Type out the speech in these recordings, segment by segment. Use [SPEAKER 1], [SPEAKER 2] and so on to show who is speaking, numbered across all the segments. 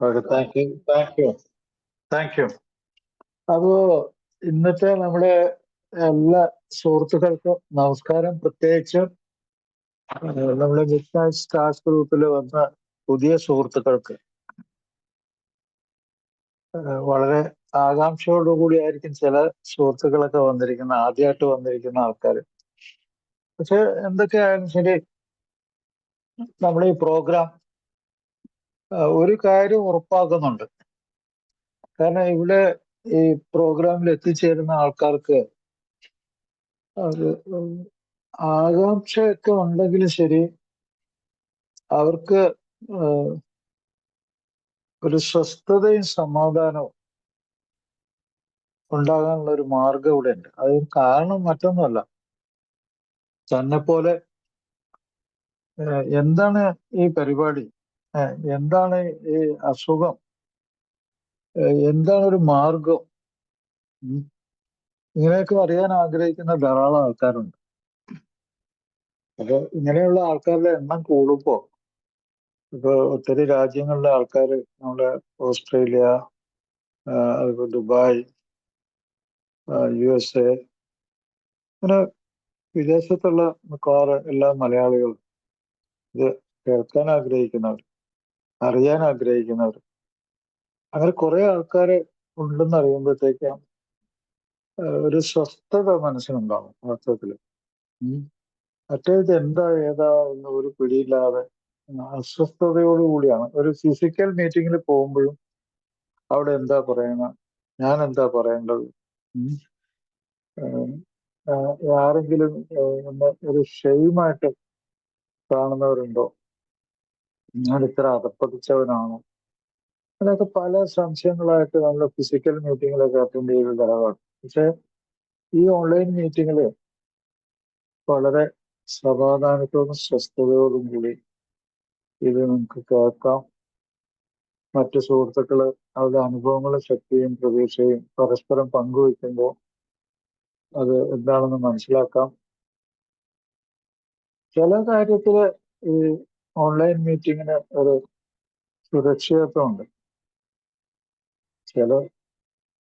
[SPEAKER 1] Okay, thank you, thank you, thank you. അപ്പോ ഇന്നത്തെ നമ്മുടെ എല്ലാ സുഹൃത്തുക്കൾക്കും നമസ്കാരം. പ്രത്യേകിച്ച് നമ്മുടെ മിഡ് നൈറ്റ് സ്റ്റാർസ് ഗ്രൂപ്പിൽ വന്ന പുതിയ സുഹൃത്തുക്കൾക്ക് വളരെ ആകാംക്ഷയോടുകൂടി ആയിരിക്കും ചില സുഹൃത്തുക്കളൊക്കെ വന്നിരിക്കുന്ന, ആദ്യമായിട്ട് വന്നിരിക്കുന്ന ആൾക്കാർ. പക്ഷെ എന്തൊക്കെയായാലും ശരി, നമ്മുടെ ഈ പ്രോഗ്രാം ഒരു കാര്യം ഉറപ്പാക്കുന്നുണ്ട്. കാരണം ഇവിടെ ഈ പ്രോഗ്രാമിൽ എത്തിച്ചേരുന്ന ആൾക്കാർക്ക് ഒരു ആകാംക്ഷയൊക്കെ ഉണ്ടെങ്കിലും ശരി, അവർക്ക് ഒരു സ്വസ്ഥതയും സമാധാനവും ഉണ്ടാകാനുള്ള ഒരു മാർഗം ഇവിടെ ഉണ്ട്. അതിന് കാരണം മറ്റൊന്നുമല്ല, തന്നെ പോലെ എന്താണ് ഈ പരിപാടി, എന്താണ് ഈ അസുഖം, എന്താണ് ഒരു മാർഗം, ഇങ്ങനെയൊക്കെ അറിയാൻ ആഗ്രഹിക്കുന്ന ധാരാളം ആൾക്കാരുണ്ട്. അപ്പൊ ഇങ്ങനെയുള്ള ആൾക്കാരുടെ എണ്ണം കൂടുമ്പോ ഇപ്പൊ ഒത്തിരി രാജ്യങ്ങളിലെ ആൾക്കാർ, നമ്മുടെ ഓസ്ട്രേലിയ, അതുപോലെ ദുബായ്, USA, അങ്ങനെ വിദേശത്തുള്ള മിക്കവാറും എല്ലാ മലയാളികളും ഇത് കേൾക്കാൻ ആഗ്രഹിക്കുന്നവർ, അറിയാൻ ആഗ്രഹിക്കുന്നവർ, അങ്ങനെ കുറെ ആൾക്കാർ ഉണ്ടെന്ന് അറിയുമ്പോഴത്തേക്കും ഒരു സ്വസ്ഥത മനസ്സിനുണ്ടാവും വാസ്തവത്തിൽ. മറ്റേത് എന്താ ഏതാ എന്ന് ഒരു പിടിയില്ലാതെ അസ്വസ്ഥതയോടുകൂടിയാണ്. ഒരു ഫിസിക്കൽ മീറ്റിങ്ങിൽ പോകുമ്പോഴും അവിടെ എന്താ പറയണ, ഞാൻ എന്താ പറയേണ്ടത്, ആരെങ്കിലും എന്നെ ഒരു ഷെയിമായിട്ട് കാണുന്നവരുണ്ടോ, ഞാൻ ഇത്ര അധപ്പതിച്ചവനാണോ, അങ്ങനെയൊക്കെ പല സംശയങ്ങളായിട്ട് നമ്മൾ ഫിസിക്കൽ മീറ്റിങ്ങിലൊക്കെ അറ്റൻഡ് ചെയ്ത് തരാറുണ്ട്. പക്ഷെ ഈ ഓൺലൈൻ മീറ്റിങ്ങില് വളരെ സമാധാനത്തോടും സ്വസ്ഥതയോടും കൂടി ഇത് നമുക്ക് കേൾക്കാം. മറ്റു സുഹൃത്തുക്കള് അവരുടെ അനുഭവങ്ങളും ശക്തിയും പ്രതീക്ഷയും പരസ്പരം പങ്കുവയ്ക്കുമ്പോൾ അത് എന്താണെന്ന് മനസ്സിലാക്കാം. ചില കാര്യത്തില് ഈ ഓൺലൈൻ മീറ്റിങ്ങിന് ഒരു സുരക്ഷിതത്വമുണ്ട്. ചില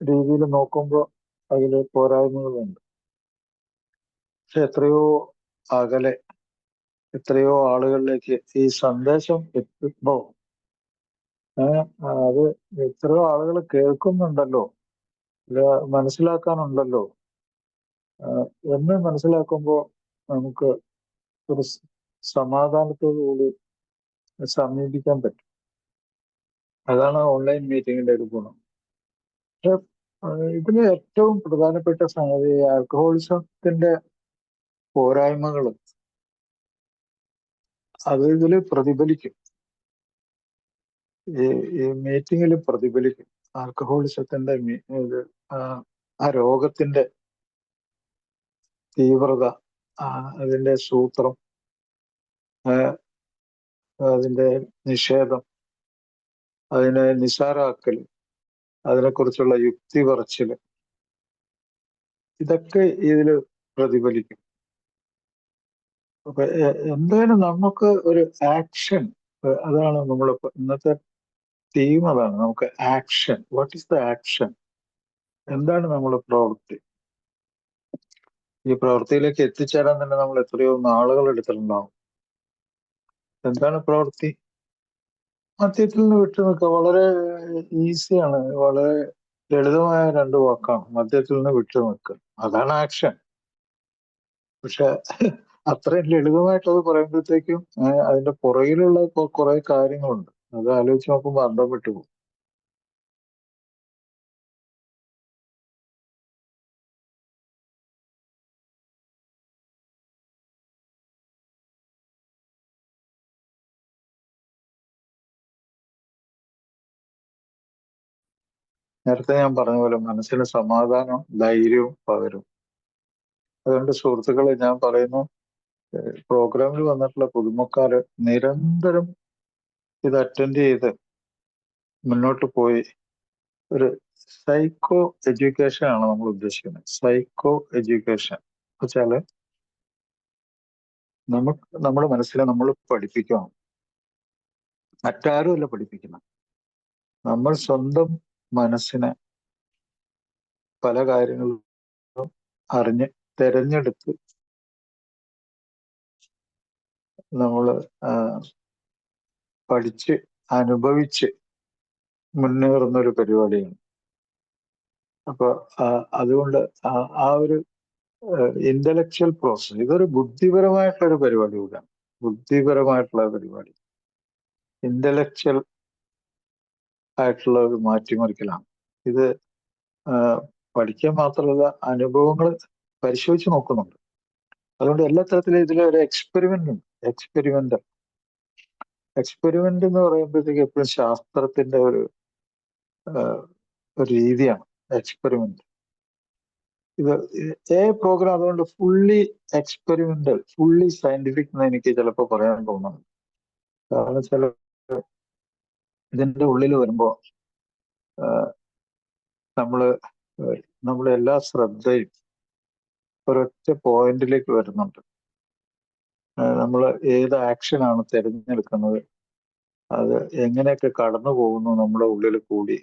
[SPEAKER 1] രീതിയിൽ നോക്കുമ്പോൾ അതിൽ പോരായ്മകളുണ്ട്. പക്ഷെ എത്രയോ അകലെ, എത്രയോ ആളുകളിലേക്ക് ഈ സന്ദേശം എത്തുമ്പോൾ അത് എത്രയോ ആളുകൾ കേൾക്കുന്നുണ്ടല്ലോ, മനസ്സിലാക്കാനുണ്ടല്ലോ എന്ന് മനസ്സിലാക്കുമ്പോൾ നമുക്ക് ഒരു സമാധാനത്തോടു കൂടി സമീപിക്കാൻ പറ്റും. അതാണ് ഓൺലൈൻ മീറ്റിങ്ങിന്റെ ഒരു ഗുണം. പക്ഷെ ഇതിന് ഏറ്റവും പ്രധാനപ്പെട്ട സംഗതി ആൽക്കഹോളിസത്തിന്റെ പോരായ്മകൾ അത് ഇതിൽ പ്രതിഫലിക്കും. ഈ മീറ്റിങ്ങിൽ പ്രതിഫലിക്കും. ആൽക്കഹോളിസത്തിന്റെ ആ രോഗത്തിന്റെ തീവ്രത, അതിന്റെ സൂത്രം, അതിന്റെ നിഷേധം, അതിനെ നിസ്സാരാക്കൽ, അതിനെക്കുറിച്ചുള്ള യുക്തി പറച്ചില്, ഇതൊക്കെ ഇതിൽ പ്രതിഫലിക്കും. അപ്പൊ എന്തായാലും നമുക്ക് ഒരു ആക്ഷൻ, അതാണ് നമ്മളിപ്പോ ഇന്നത്തെ തീം, അതാണ് നമുക്ക് action. What is the action? എന്താണ് നമ്മുടെ പ്രവൃത്തി? ഈ പ്രവൃത്തിയിലേക്ക് എത്തിച്ചേരാൻ തന്നെ നമ്മൾ എത്രയോ നാളുകൾ എടുത്തിട്ടുണ്ടാവും. എന്താണ് പ്രവൃത്തി? മദ്യത്തിൽ നിന്ന് വിട്ടു നിൽക്കുക വളരെ ഈസിയാണ്. വളരെ ലളിതമായ രണ്ട് വാക്കാണ്. മദ്യത്തിൽ നിന്ന് വിട്ടു നിൽക്കുക, അതാണ് ആക്ഷൻ. പക്ഷെ അത്രയും ലളിതമായിട്ടത് പറയുമ്പോഴത്തേക്കും അതിന്റെ പുറകിലുള്ള കുറെ കാര്യങ്ങളുണ്ട്. അത് ആലോചിച്ച് നോക്കുമ്പോൾ അന്തം വിട്ടുപോകും. നേരത്തെ ഞാൻ പറഞ്ഞ പോലെ മനസ്സിന് സമാധാനം, ധൈര്യവും പകരും. അതുകൊണ്ട് സുഹൃത്തുക്കളെ ഞാൻ പറയുന്നു, പ്രോഗ്രാമിൽ വന്നിട്ടുള്ള പുതുമക്കാര് നിരന്തരം ഇത് അറ്റൻഡ് ചെയ്ത് മുന്നോട്ട് പോയി ഒരു സൈക്കോ എഡ്യൂക്കേഷൻ ആണ് നമ്മൾ ഉദ്ദേശിക്കുന്നത്. സൈക്കോ എഡ്യൂക്കേഷൻ വെച്ചാല് നമ്മുടെ മനസ്സിനെ നമ്മൾ പഠിപ്പിക്കണം. മറ്റാരുമല്ല പഠിപ്പിക്കണം. നമ്മൾ സ്വന്തം മനസ്സിനെ പല കാര്യങ്ങളും അറിഞ്ഞ് തെരഞ്ഞെടുത്ത് നമ്മൾ പഠിച്ച് അനുഭവിച്ച് മുന്നേറുന്ന ഒരു പരിപാടിയാണ്. അപ്പൊ അതുകൊണ്ട് ആ ഒരു ഇന്റലക്ച്വൽ പ്രോസസ്, ഇതൊരു ബുദ്ധിപരമായിട്ടുള്ള ഒരു പരിപാടി കൂടെയാണ്. ബുദ്ധിപരമായിട്ടുള്ള പരിപാടി, ഇന്റലക്ച്വൽ ആയിട്ടുള്ള ഒരു മാറ്റിമറിക്കലാണ് ഇത്. പഠിക്കാൻ മാത്രമല്ല, അനുഭവങ്ങൾ പരിശോധിച്ച് നോക്കുന്നുണ്ട്. അതുകൊണ്ട് എല്ലാ തരത്തിലും ഇതിലൊരു എക്സ്പെരിമെന്റ് ഉണ്ട്. എക്സ്പെരിമെന്റ് എന്ന് പറയുമ്പോഴത്തേക്ക് എപ്പോഴും ശാസ്ത്രത്തിന്റെ ഒരു രീതിയാണ് എക്സ്പെരിമെന്റ്. ഇത് പ്രോഗ്രാം അതുകൊണ്ട് ഫുള്ളി എക്സ്പെരിമെന്റൽ, ഫുള്ളി സയന്റിഫിക് എന്ന് എനിക്ക് ചിലപ്പോൾ പറയാൻ തോന്നുന്നു. കാരണം ചില ഇതിന്റെ ഉള്ളിൽ വരുമ്പോ നമ്മുടെ എല്ലാ ശ്രദ്ധയും ഒരൊറ്റ പോയിന്റിലേക്ക് വരുന്നുണ്ട്. നമ്മൾ ഏത് ആക്ഷനാണ് തിരഞ്ഞെടുക്കുന്നത്, അത് എങ്ങനെയൊക്കെ കടന്നു പോകുന്നു നമ്മുടെ ഉള്ളിൽ കൂടി,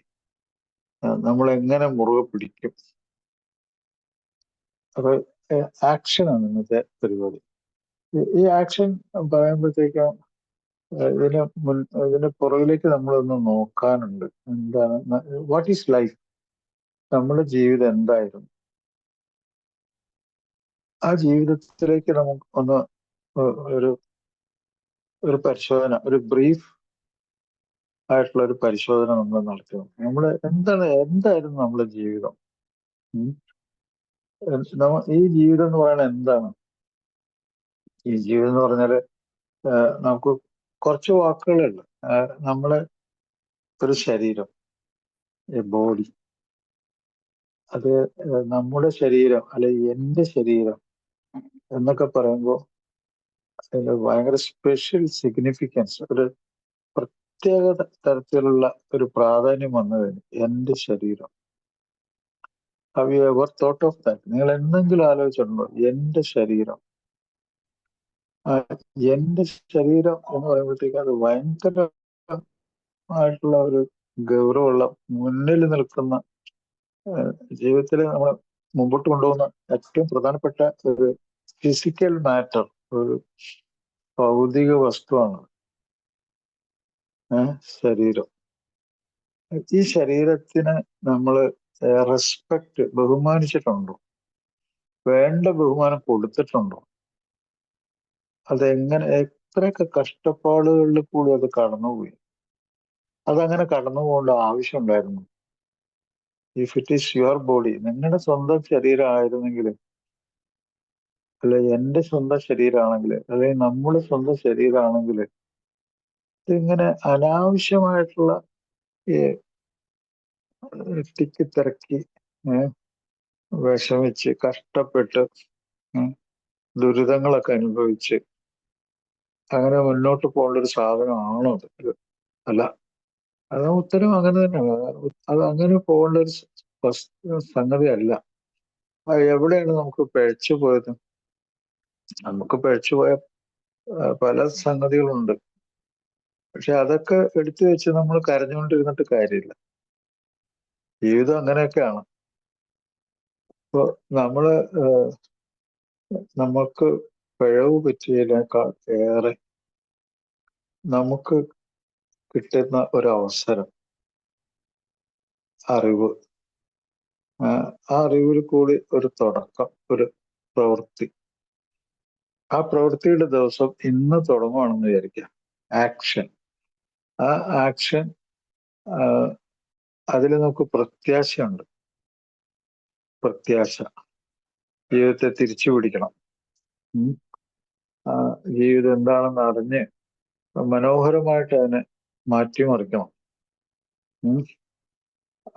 [SPEAKER 1] നമ്മൾ എങ്ങനെ മുറുകെ പിടിക്കും. അപ്പൊ ആക്ഷനാണ് ഇന്നത്തെ പരിപാടി. ഈ ആക്ഷൻ പറയുമ്പോഴത്തേക്കും ഇതിന് പുറകിലേക്ക് നമ്മളൊന്ന് നോക്കാനുണ്ട്. എന്താണ്, വാട്ട് ഈസ് ലൈഫ്? നമ്മുടെ ജീവിതം എന്തായിരുന്നു? ആ ജീവിതത്തിലേക്ക് നമുക്ക് ഒന്ന് ഒരു പരിശോധന, ഒരു ബ്രീഫ് ആയിട്ടുള്ള ഒരു പരിശോധന നമ്മൾ നടത്തുക. എന്തായിരുന്നു നമ്മുടെ ജീവിതം? ഈ ജീവിതം എന്ന് പറയുന്നത് എന്താണ്? ഈ ജീവിതം എന്ന് പറഞ്ഞാല് നമുക്ക് കുറച്ച് വാക്കുകളുണ്ട്. നമ്മള് ഒരു ശരീരം, ബോഡി, അത് നമ്മുടെ ശരീരം അല്ലെങ്കിൽ എന്റെ ശരീരം എന്നൊക്കെ പറയുമ്പോൾ അതിന് ഭയങ്കര സ്പെഷ്യൽ സിഗ്നിഫിക്കൻസ്, ഒരു പ്രത്യേക തരത്തിലുള്ള ഒരു പ്രാധാന്യം വന്നു കഴിഞ്ഞു. എന്റെ ശരീരം. Have you ever thought of that? നിങ്ങൾ എന്തെങ്കിലും ആലോചിച്ചിട്ടുണ്ടോ? എന്റെ ശരീരം. എന്റെ ശരീരം എന്ന് പറയുമ്പോഴത്തേക്ക് അത് ഭയങ്കരമായിട്ടുള്ള ഒരു ഗൗരവമുള്ള, മുന്നിൽ നിൽക്കുന്ന, ജീവിതത്തിൽ നമ്മൾ മുമ്പോട്ട് കൊണ്ടുപോകുന്ന ഏറ്റവും പ്രധാനപ്പെട്ട ഒരു ഫിസിക്കൽ മാറ്റർ, ഒരു ഭൗതിക വസ്തുവാണ് ശരീരം. ഈ ശരീരത്തിന് നമ്മൾ റെസ്പെക്ട്, ബഹുമാനിച്ചിട്ടുണ്ടോ? വേണ്ട ബഹുമാനം കൊടുത്തിട്ടുണ്ടോ? അതെങ്ങനെ, എത്രയൊക്കെ കഷ്ടപ്പാടുകളിൽ കൂടി അത് കടന്നുപോയി. അതങ്ങനെ കടന്നു പോകേണ്ട ആവശ്യമുണ്ടായിരുന്നു? If it is your body, നിങ്ങളുടെ സ്വന്തം ശരീരം ആയിരുന്നെങ്കിൽ, അല്ലെ എന്റെ സ്വന്തം ശരീരമാണെങ്കിൽ, അല്ലെങ്കിൽ നമ്മുടെ സ്വന്തം ശരീരമാണെങ്കിൽ, ഇതിങ്ങനെ അനാവശ്യമായിട്ടുള്ള തിക്കിത്തിരക്കി വിഷമിച്ച് കഷ്ടപ്പെട്ട് ദുരിതങ്ങളൊക്കെ അനുഭവിച്ച് അങ്ങനെ മുന്നോട്ട് പോകേണ്ട ഒരു സാധനമാണോ അത്? അല്ല. അത് ഉത്തരം അങ്ങനെ തന്നെയാണ്. അത് അങ്ങനെ പോകേണ്ട ഒരു സംഗതി അല്ല. എവിടെയാണ് നമുക്ക് പിഴച്ചു പോയത്? നമുക്ക് പിഴച്ചുപോയ പല സംഗതികളുണ്ട്. പക്ഷെ അതൊക്കെ എടുത്തു വെച്ച് നമ്മൾ കരഞ്ഞുകൊണ്ടിരുന്നിട്ട് കാര്യമില്ല. ജീവിതം അങ്ങനെയൊക്കെയാണ്. ഇപ്പൊ നമുക്ക് പിഴവ് പറ്റിയതിനേക്കാൾ ഏറെ നമുക്ക് കിട്ടുന്ന ഒരവസരം, അറിവ്. ആ അറിവിൽ കൂടി ഒരു തുടക്കം, ഒരു പ്രവൃത്തി. ആ പ്രവൃത്തിയുടെ ദിവസം ഇന്ന് തുടങ്ങുകയാണെന്ന് വിചാരിക്കാം. ആക്ഷൻ. ആ ആക്ഷൻ, അതിൽ നമുക്ക് പ്രത്യാശയുണ്ട്. പ്രത്യാശ. ജീവിതത്തെ തിരിച്ചു പിടിക്കണം. ജീവിതം എന്താണെന്ന് അറിഞ്ഞ് മനോഹരമായിട്ട് അതിനെ മാറ്റിമറിക്കണം.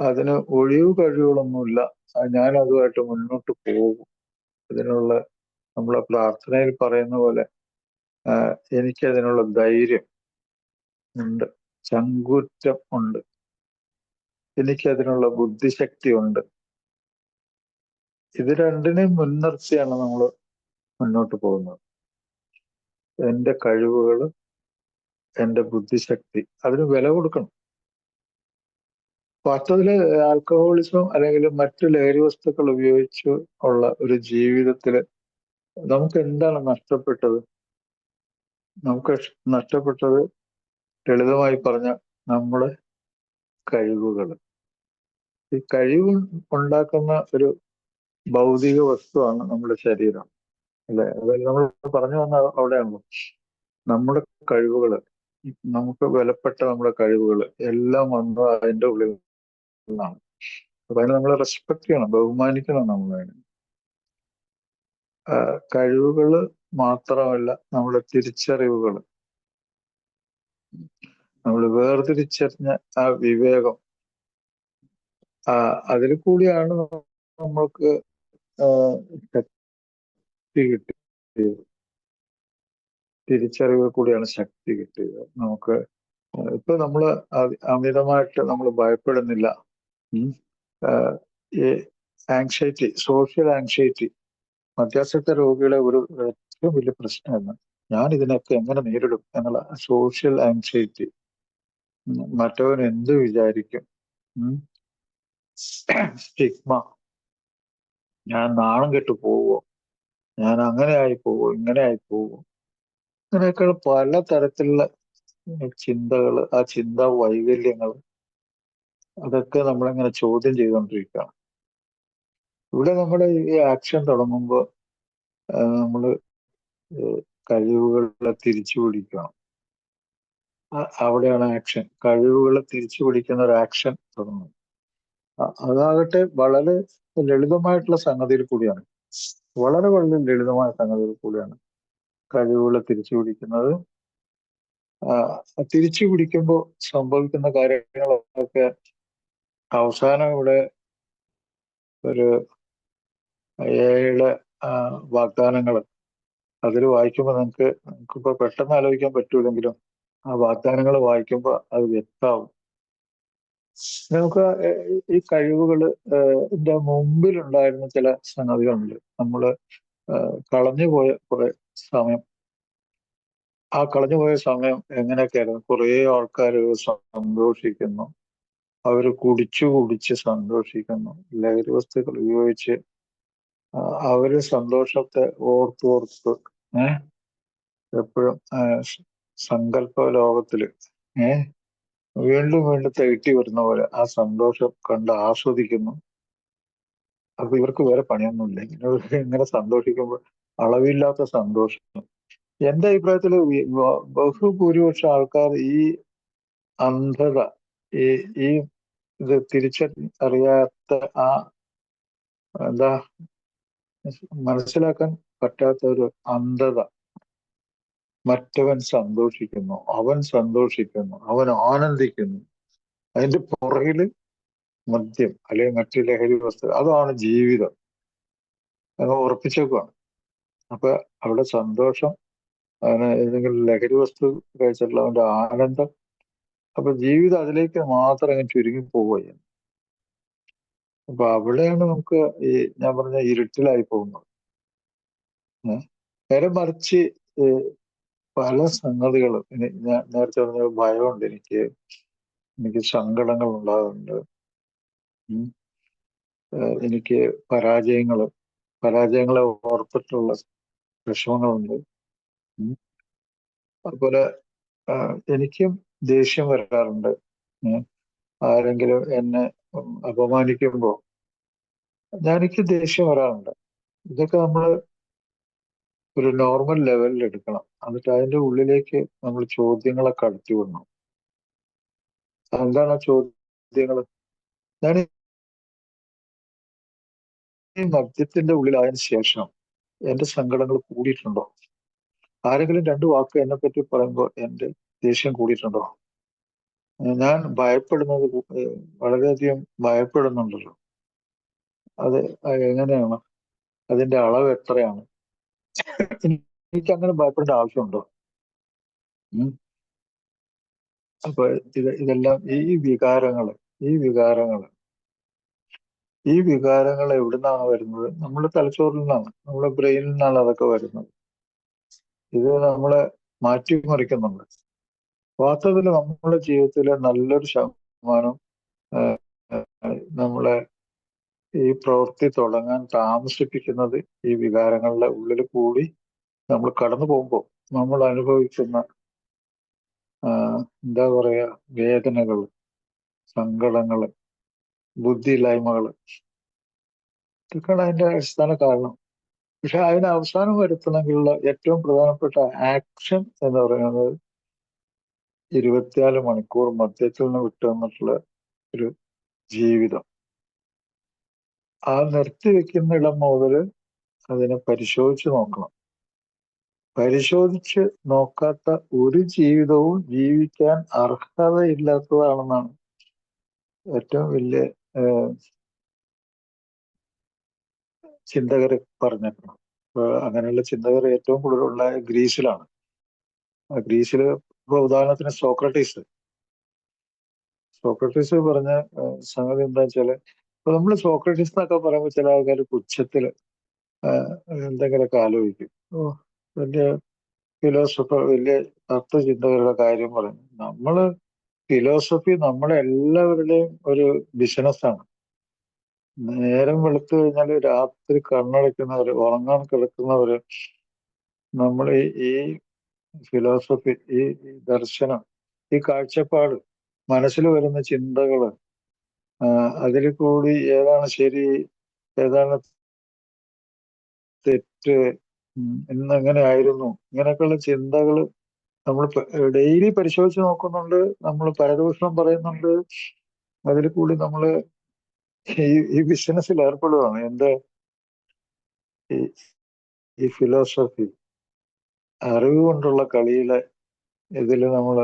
[SPEAKER 1] അതിന് ഒഴിവ് കഴിവുകളൊന്നുമില്ല. ഞാൻ അതുമായിട്ട് മുന്നോട്ട് പോകും. അതിനുള്ള, നമ്മളെ പ്രാർത്ഥനയിൽ പറയുന്ന പോലെ, എനിക്കതിനുള്ള ധൈര്യം ഉണ്ട്, ചങ്കൂറ്റം ഉണ്ട്, എനിക്കതിനുള്ള ബുദ്ധിശക്തി ഉണ്ട്. ഇത് രണ്ടിനെയും മുൻനിർത്തിയാണ് നമ്മൾ മുന്നോട്ട് പോകുന്നത്. എൻ്റെ കഴിവുകൾ, എൻ്റെ ബുദ്ധിശക്തി, അതിന് വില കൊടുക്കണം. വാസ്തവത്തില് ആൽക്കഹോളിസം അല്ലെങ്കിൽ മറ്റു ലഹരി വസ്തുക്കൾ ഉപയോഗിച്ച് ഉള്ള ഒരു ജീവിതത്തില് നമുക്ക് എന്താണ് നഷ്ടപ്പെട്ടത്? നമുക്ക് നഷ്ടപ്പെട്ടത് ലളിതമായി പറഞ്ഞ നമ്മുടെ കഴിവുകൾ. ഈ കഴിവ് ഉണ്ടാക്കുന്ന ഒരു ഭൗതിക വസ്തുവാണ് നമ്മുടെ ശരീരം, അല്ലെ? അതായത് നമ്മൾ പറഞ്ഞു വന്ന അവിടെയാണല്ലോ. നമ്മുടെ കഴിവുകൾ, നമുക്ക് വിലപ്പെട്ട നമ്മുടെ കഴിവുകൾ എല്ലാം വന്ന് അതിന്റെ ഉള്ളിൽ നിന്നാണ്. അപ്പൊ അതിനെ നമ്മൾ റെസ്പെക്ട് ചെയ്യണം, ബഹുമാനിക്കണം നമ്മളതിനെ. കഴിവുകൾ മാത്രമല്ല, നമ്മുടെ തിരിച്ചറിവുകൾ, നമ്മൾ വേർതിരിച്ചറിഞ്ഞ ആ വിവേകം, അതിൽ കൂടിയാണ് നമ്മൾക്ക് ശക്തി കിട്ടിയത്. തിരിച്ചറിവിൽ കൂടിയാണ് ശക്തി കിട്ടിയത് നമുക്ക്. ഇപ്പൊ നമ്മള് അമിതമായിട്ട് നമ്മൾ ഭയപ്പെടുന്നില്ല. ഈ ആങ്സൈറ്റി, സോഷ്യൽ ആങ്സൈറ്റി, മധ്യാസക്ത രോഗികളെ ഒരു ഏറ്റവും വലിയ പ്രശ്നമാണ്. ഞാൻ ഇതിനൊക്കെ എങ്ങനെ നേരിടും എന്നുള്ള സോഷ്യൽ ആങ്സൈറ്റി. മറ്റവൻ എന്ത് വിചാരിക്കും, സ്റ്റിഗ്മ, ഞാൻ നാണം കെട്ടു പോവോ, ഞാൻ അങ്ങനെ ആയി പോവോ, ഇങ്ങനെ ആയി പോവോ, അങ്ങനെയൊക്കെയുള്ള പല തരത്തിലുള്ള ചിന്തകൾ, ആ ചിന്താ വൈകല്യങ്ങൾ, അതൊക്കെ നമ്മളിങ്ങനെ ചോദ്യം ചെയ്തുകൊണ്ടിരിക്കുകയാണ്. ഇവിടെ നമ്മുടെ ഈ ആക്ഷൻ തുടങ്ങുമ്പോൾ നമ്മൾ കഴിവുകളെ തിരിച്ചു പിടിക്കണം. അവിടെയാണ് ആക്ഷൻ. കഴിവുകളെ തിരിച്ചു പിടിക്കുന്ന ഒരു ആക്ഷൻ തുടങ്ങും. അതാകട്ടെ വളരെ ലളിതമായിട്ടുള്ള സംഗതിയിൽ കൂടിയാണ്. വളരെ വളരെ ലളിതമായ സംഗതിയിൽ കൂടിയാണ് കഴിവുകളെ തിരിച്ചു പിടിക്കുന്നത്. തിരിച്ചു പിടിക്കുമ്പോൾ സംഭവിക്കുന്ന കാര്യങ്ങളൊക്കെ അവസാനം ഇവിടെ ഒരു ഏഴ് വാഗ്ദാനങ്ങൾ അതിൽ വായിക്കുമ്പോൾ നമുക്കിപ്പോ പെട്ടെന്ന് ആലോചിക്കാൻ പറ്റൂലെങ്കിലും ആ വാഗ്ദാനങ്ങൾ വായിക്കുമ്പോൾ അത് വ്യക്തമാവും. നമുക്ക് ഈ കഴിവുകൾ മുമ്പിലുണ്ടായിരുന്ന ചില സംഗതികളുണ്ട്. നമ്മള് കളഞ്ഞുപോയ കുറെ സമയം. ആ കളഞ്ഞുപോയ സമയം എങ്ങനെയൊക്കെയായിരുന്നു? കുറേ ആൾക്കാർ സന്തോഷിക്കുന്നു, അവര് കുടിച്ചു കുടിച്ച് സന്തോഷിക്കുന്നു, ലഹരി വസ്തുക്കൾ ഉപയോഗിച്ച് അവര് സന്തോഷത്തെ ഓർത്തോർത്ത് എപ്പോഴും സങ്കല്പ ലോകത്തില് വീണ്ടും വീണ്ടും തെറ്റി വരുന്ന പോലെ ആ സന്തോഷം കണ്ട് ആസ്വദിക്കുന്നു. അപ്പൊ ഇവർക്ക് വേറെ പണിയൊന്നുമില്ല, ഇങ്ങനെ സന്തോഷിക്കുമ്പോൾ അളവില്ലാത്ത സന്തോഷം. എന്റെ അഭിപ്രായത്തില് ബഹുഭൂരിപക്ഷം ആൾക്കാർ ഈ അന്ധത, ഈ ഈ ഇത് തിരിച്ചറിയാത്ത ആ എന്താ മനസ്സിലാക്കാൻ പറ്റാത്ത ഒരു അന്ധത. മറ്റവൻ സന്തോഷിക്കുന്നു, അവൻ സന്തോഷിക്കുന്നു, അവൻ ആനന്ദിക്കുന്നു, അതിന്റെ പുറകില് മദ്യം അല്ലെങ്കിൽ മറ്റു ലഹരി വസ്തു, അതാണ് ജീവിതം എന്ന് ഉറപ്പിച്ചേക്കുവാണ്. അപ്പൊ അവിടെ സന്തോഷം, അതിന് ഏതെങ്കിലും ലഹരി വസ്തു കഴിച്ചിട്ടുള്ള അവന്റെ ആനന്ദം, അപ്പൊ ജീവിതം അതിലേക്ക് മാത്രം അങ്ങ് ചുരുങ്ങി പോവുകയാണ്. അപ്പൊ അവിടെയാണ് നമുക്ക് ഈ ഞാൻ പറഞ്ഞ ഇരുട്ടിലായി പോകുന്നത്. നേരെ മറിച്ച് പല സംഗതികളും, ഞാൻ നേരത്തെ പറഞ്ഞ ഭയമുണ്ട്, എനിക്ക് സങ്കടങ്ങൾ ഉണ്ടാകുന്നുണ്ട്, എനിക്ക് പരാജയങ്ങളെ ഓർത്തിട്ടുള്ള വിഷമങ്ങളുണ്ട്. അതുപോലെ എനിക്കും ദേഷ്യം വരാറുണ്ട്. ആരെങ്കിലും എന്നെ അപമാനിക്കുമ്പോൾ എനിക്ക് ദേഷ്യം വരാറുണ്ട്. ഇതൊക്കെ നമ്മൾ ഒരു നോർമൽ ലെവലിൽ എടുക്കണം. എന്നിട്ട് അതിന്റെ ഉള്ളിലേക്ക് നമ്മൾ ചോദ്യങ്ങളെ കടത്തി വിടണം. എന്താണ് ആ ചോദ്യങ്ങൾ? ഞാൻ ഈ മദ്യത്തിന്റെ ഉള്ളിലായതിനു ശേഷം എന്റെ സങ്കടങ്ങൾ കൂടിയിട്ടുണ്ടോ? ആരെങ്കിലും രണ്ടു വാക്ക് എന്നെ പറ്റി പറയുമ്പോൾ എന്റെ ദേഷ്യം കൂടിയിട്ടുണ്ടോ? ഞാൻ ഭയപ്പെടുന്നത് വളരെയധികം ഭയപ്പെടുന്നുണ്ടല്ലോ. അത് എങ്ങനെയാണ്? അതിന്റെ അളവ് എത്രയാണ്? എനിക്ക് അങ്ങനെ ഭയപ്പെടേണ്ട ആവശ്യമുണ്ടോ? അപ്പൊ ഇതെല്ലാം ഈ വികാരങ്ങൾ എവിടുന്നാണ് വരുന്നത്? നമ്മുടെ തലച്ചോറിൽ നിന്നാണ്, നമ്മുടെ ബ്രെയിനിൽ നിന്നാണ് അതൊക്കെ വരുന്നത്. ഇത് നമ്മളെ മാറ്റിമറിക്കുന്നുണ്ട്. വാസ്തവത്തിൽ നമ്മുടെ ജീവിതത്തിലെ നല്ലൊരു ശതമാനം നമ്മളെ ഈ പ്രവൃത്തി തുടങ്ങാൻ താമസിപ്പിക്കുന്നത് ഈ വികാരങ്ങളുടെ ഉള്ളിൽ കൂടി നമ്മൾ കടന്നു പോകുമ്പോൾ നമ്മൾ അനുഭവിക്കുന്ന എന്താ പറയാ, വേദനകൾ, സങ്കടങ്ങൾ, ബുദ്ധിയില്ലായ്മകൾ, ഇതൊക്കെയാണ് അതിന്റെ അടിസ്ഥാന കാരണം. പക്ഷെ അതിന് അവസാനം വരുത്തണമെങ്കിലുള്ള ഏറ്റവും പ്രധാനപ്പെട്ട ആക്ഷൻ എന്ന് പറയുന്നത് 24 മണിക്കൂർ മദ്യത്തിൽ നിന്ന് വിട്ടു വന്നിട്ടുള്ള ഒരു ജീവിതം. ആ നിർത്തിവെക്കുന്ന ഇടം മുതൽ അതിനെ പരിശോധിച്ച് നോക്കണം. പരിശോധിച്ച് നോക്കാത്ത ഒരു ജീവിതവും ജീവിക്കാൻ അർഹതയില്ലാത്തതാണെന്നാണ് ഏറ്റവും വലിയ ചിന്തകർ പറഞ്ഞിട്ടുണ്ട്. അങ്ങനെയുള്ള ചിന്തകർ ഏറ്റവും കൂടുതലുള്ള ഗ്രീസിലാണ്. ഗ്രീസില് ഇപ്പൊ ഉദാഹരണത്തിന് സോക്രട്ടീസ് പറഞ്ഞ സംഗതി എന്താ വെച്ചാല്, ഇപ്പൊ നമ്മൾ സോക്രട്ടീസ് എന്നൊക്കെ പറയുമ്പോൾ ചില ആൾക്കാർ പുച്ഛത്തില് എന്തെങ്കിലുമൊക്കെ ആലോചിക്കും. വലിയ ഫിലോസഫർ, വലിയ തത്വചിന്തകരുടെ കാര്യം പറയും. ഫിലോസഫി നമ്മളെ എല്ലാവരുടെയും ഒരു ബിസിനസ്സാണ്. നേരം വെളുത്തു കഴിഞ്ഞാൽ രാത്രി കണ്ണടയ്ക്കുന്നവര്, ഉറങ്ങാൻ കിടക്കുന്നവര്, നമ്മൾ ഈ ഫിലോസഫി, ഈ ദർശനം, ഈ കാഴ്ചപ്പാട്, മനസ്സിൽ വരുന്ന ചിന്തകള്, അതിൽ കൂടി ഏതാണ് ശരി, ഏതാണ് തെറ്റ്, ഇന്നെങ്ങനെ ആയിരുന്നു, ഇങ്ങനെയൊക്കെയുള്ള ചിന്തകൾ നമ്മൾ ഡെയിലി പരിശോധിച്ച് നോക്കുന്നുണ്ട്. നമ്മൾ പരദൂഷണം പറയുന്നുണ്ട്. അതിൽ കൂടി നമ്മൾ ഈ ബിസിനസ്സിൽ ഏർപ്പെടുകയാണ്. ഈ ഫിലോസഫി, അറിവ് കൊണ്ടുള്ള കളിയിലെ ഇതിൽ നമ്മൾ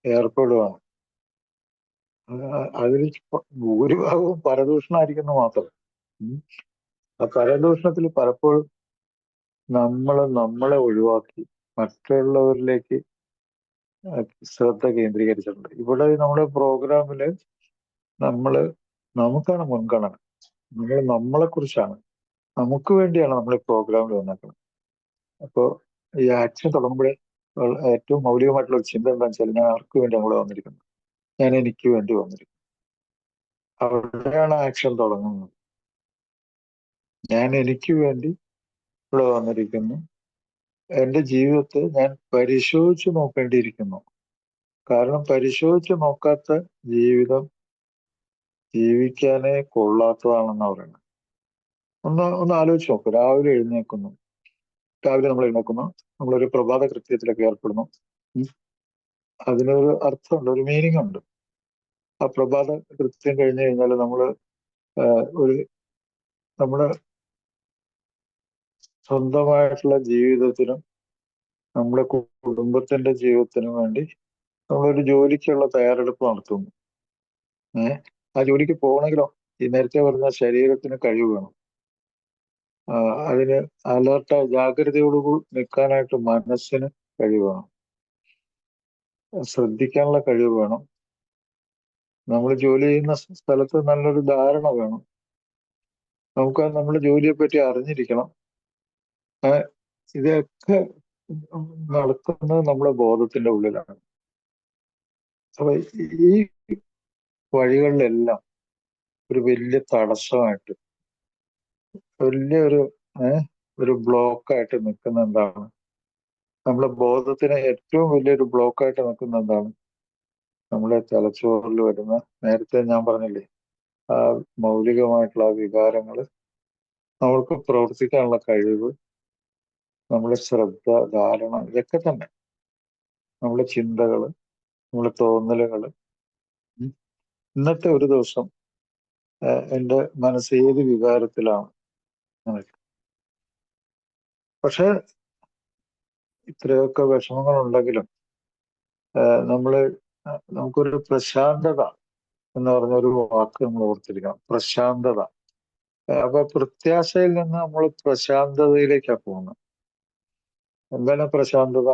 [SPEAKER 1] ഏർപ്പെടുകയാണ്. അതിൽ ഭൂരിഭാഗവും പരദൂഷണമായിരിക്കുന്നു മാത്രം. ആ പരദൂഷണത്തിൽ പലപ്പോഴും നമ്മളെ ഒഴിവാക്കി മറ്റുള്ളവരിലേക്ക് ശ്രദ്ധ കേന്ദ്രീകരിച്ചിട്ടുണ്ട്. ഇവിടെ നമ്മുടെ പ്രോഗ്രാമില് നമുക്കാണ് മുൻഗണന. നമ്മളെ കുറിച്ചാണ്, നമുക്ക് വേണ്ടിയാണ് നമ്മൾ ഈ പ്രോഗ്രാമിൽ വന്നേക്കുന്നത്. അപ്പോൾ ഈ ആക്ഷൻ തുടങ്ങുമ്പോഴേ ഏറ്റവും മൗലികമായിട്ടുള്ള ഒരു ചിന്ത എന്താണെന്ന് വെച്ചാൽ, ഞാൻ ആർക്ക് വേണ്ടി നമ്മൾ വന്നിരിക്കുന്നത്? ഞാൻ എനിക്ക് വേണ്ടി വന്നിരിക്കുന്നു. അവിടെയാണ് ആക്ഷൻ തുടങ്ങുന്നത്. ഞാൻ എനിക്ക് വേണ്ടി ഇവിടെ വന്നിരിക്കുന്നു. എന്റെ ജീവിതത്തെ ഞാൻ പരിശോധിച്ച് നോക്കേണ്ടിയിരിക്കുന്നു. കാരണം പരിശോധിച്ച് നോക്കാത്ത ജീവിതം ജീവിക്കാനേ കൊള്ളാത്തതാണെന്ന് പറയുന്നത്. ഒന്ന് ആലോചിച്ച് നോക്കൂ. രാവിലെ നമ്മൾ എഴുന്നേക്കുന്നു, നമ്മളൊരു പ്രഭാത കൃത്യത്തിലൊക്കെ ഏർപ്പെടുന്നു. അതിനൊരു അർത്ഥമുണ്ട്, ഒരു മീനിങ് ഉണ്ട്. ആ പ്രഭാത കൃത്യം കഴിഞ്ഞു കഴിഞ്ഞാൽ നമ്മുടെ സ്വന്തമായിട്ടുള്ള ജീവിതത്തിനും നമ്മുടെ കുടുംബത്തിന്റെ ജീവിതത്തിനും വേണ്ടി നമ്മളൊരു ജോലിക്കുള്ള തയ്യാറെടുപ്പ് നടത്തുന്നു. ആ ജോലിക്ക് പോകണമെങ്കിലോ ഈ നേരത്തെ പറഞ്ഞ ശരീരത്തിന് കഴിവ് വേണം. അതിന് അലേർട്ടായി ജാഗ്രതയോടുകൂടി നിൽക്കാനായിട്ട് മനസ്സിന് കഴിവ് വേണം. ശ്രദ്ധിക്കാനുള്ള കഴിവ് വേണം. നമ്മൾ ജോലി ചെയ്യുന്ന സ്ഥലത്ത് നല്ലൊരു ധാരണ വേണം. നമുക്ക് നമ്മുടെ ജോലിയെ പറ്റി അറിഞ്ഞിരിക്കണം. ഇതൊക്കെ നടക്കുന്നത് നമ്മുടെ ബോധത്തിന്റെ ഉള്ളിലാണ്. അപ്പൊ ഈ വഴികളിലെല്ലാം ഒരു വലിയ തടസ്സമായിട്ട്, ഒരു ബ്ലോക്കായിട്ട് നിൽക്കുന്ന എന്താണ്? നമ്മുടെ ബോധത്തിന് ഏറ്റവും വലിയൊരു ബ്ലോക്കായിട്ട് നിൽക്കുന്ന എന്താണ്? നമ്മുടെ തലച്ചോറിൽ വരുന്ന, നേരത്തെ ഞാൻ പറഞ്ഞില്ലേ, ആ മൗലികമായിട്ടുള്ള ആ വികാരങ്ങള്, നമ്മൾക്ക് പ്രവർത്തിക്കാനുള്ള കഴിവ്, നമ്മുടെ ശ്രദ്ധ, ധാരണ, ഇതൊക്കെ തന്നെ. നമ്മുടെ ചിന്തകള്, നമ്മുടെ തോന്നലുകള്. ഇന്നത്തെ ഒരു ദിവസം എൻ്റെ മനസ്സ് ഏത് വികാരത്തിലാണ്? പക്ഷെ ഇത്രയൊക്കെ വിഷമങ്ങളുണ്ടെങ്കിലും നമുക്കൊരു പ്രശാന്തത എന്ന് പറഞ്ഞൊരു വാക്ക് നമ്മൾ ഓർത്തിരിക്കണം. പ്രശാന്തത. അപ്പൊ പ്രത്യാശയിൽ നിന്ന് നമ്മൾ പ്രശാന്തതയിലേക്കാണ് പോകുന്നത്. എന്താണ് പ്രശാന്തത?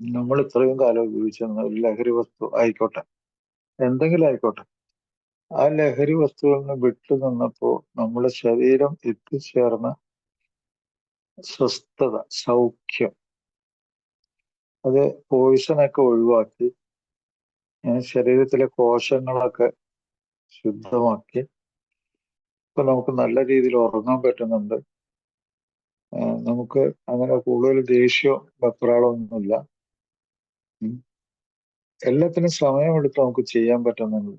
[SPEAKER 1] നമ്മൾ ഇത്രയും കാലം ഉപയോഗിച്ചിരുന്ന ഒരു ലഹരി വസ്തു ആയിക്കോട്ടെ, എന്തെങ്കിലും ആയിക്കോട്ടെ, ആ ലഹരി വസ്തുവിൽ നിന്ന് വിട്ടു നിന്നപ്പോ നമ്മുടെ ശരീരം എത്തിച്ചേർന്ന സ്വസ്ഥത, സൗഖ്യം, അത് പോയിസണൊക്കെ ഒഴിവാക്കി ശരീരത്തിലെ കോശങ്ങളൊക്കെ ശുദ്ധമാക്കി. ഇപ്പൊ നമുക്ക് നല്ല രീതിയിൽ ഉറങ്ങാൻ പറ്റുന്നുണ്ട്. നമുക്ക് അങ്ങനെ കൂടുതൽ ദേഷ്യമോ വെപ്രാളമൊന്നുമില്ല. ഉം. എല്ലാത്തിനും സമയമെടുത്ത് നമുക്ക് ചെയ്യാൻ പറ്റുന്നുണ്ട്.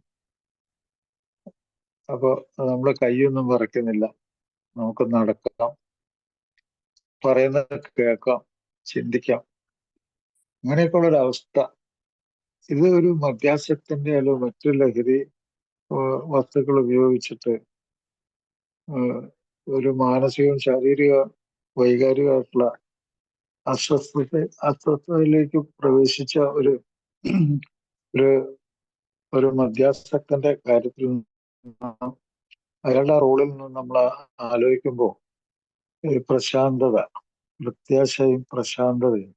[SPEAKER 1] അപ്പൊ നമ്മുടെ കൈയൊന്നും വിറയ്ക്കുന്നില്ല. നമുക്ക് നടക്കാം, പറയുന്നത് കേൾക്കാം, ചിന്തിക്കാം. അങ്ങനെയൊക്കെയുള്ള ഒരു അവസ്ഥ. ഇത് ഒരു മദ്യാസക്തിന്റെ അല്ലെങ്കിൽ മറ്റു ലഹരി വസ്തുക്കൾ ഉപയോഗിച്ചിട്ട് ഒരു മാനസികവും ശാരീരിക വൈകാരികമായിട്ടുള്ള അസ്വസ്ഥതയിലേക്ക് പ്രവേശിച്ച ഒരു ഒരു ഒരു മദ്യാസക്തന്റെ കാര്യത്തിൽ നിന്ന് അയാളുടെ റോളിൽ നിന്ന് നമ്മൾ ആലോചിക്കുമ്പോൾ പ്രശാന്തത, പ്രത്യാശയും പ്രശാന്തതയും,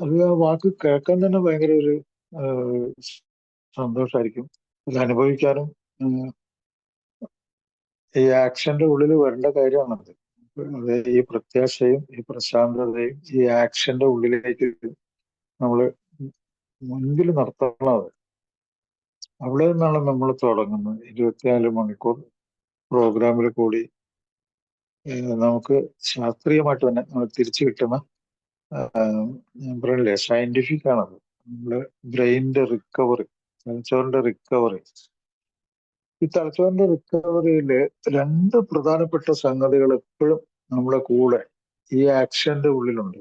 [SPEAKER 1] അത് ആ വാക്ക് കേൾക്കാൻ തന്നെ ഭയങ്കര ഒരു സന്തോഷമായിരിക്കും. ഇത് അനുഭവിക്കാനും ഈ ആക്ഷന്റെ ഉള്ളിൽ വരേണ്ട കാര്യമാണത്. അത് ഈ പ്രത്യാശയും ഈ പ്രശാന്തതയും ഈ ആക്ഷന്റെ ഉള്ളിലേക്ക് നമ്മൾ മുൻപിൽ നടത്തണം. അത് അവിടെ നിന്നാണ് നമ്മൾ തുടങ്ങുന്നത്. 24 മണിക്കൂർ പ്രോഗ്രാമിൽ കൂടി നമുക്ക് ശാസ്ത്രീയമായിട്ട് തന്നെ തിരിച്ചു കിട്ടുന്ന, ഞാൻ പറയില്ലേ, സയന്റിഫിക് ആണത്. നമ്മുടെ ബ്രെയിനിന്റെ റിക്കവറി, തലച്ചോറിന്റെ റിക്കവറി. ഈ തലച്ചോറിന്റെ റിക്കവറിയിൽ രണ്ട് പ്രധാനപ്പെട്ട സംഗതികൾ എപ്പോഴും നമ്മുടെ കൂടെ ഈ ആക്ഷന്റെ ഉള്ളിലുണ്ട്.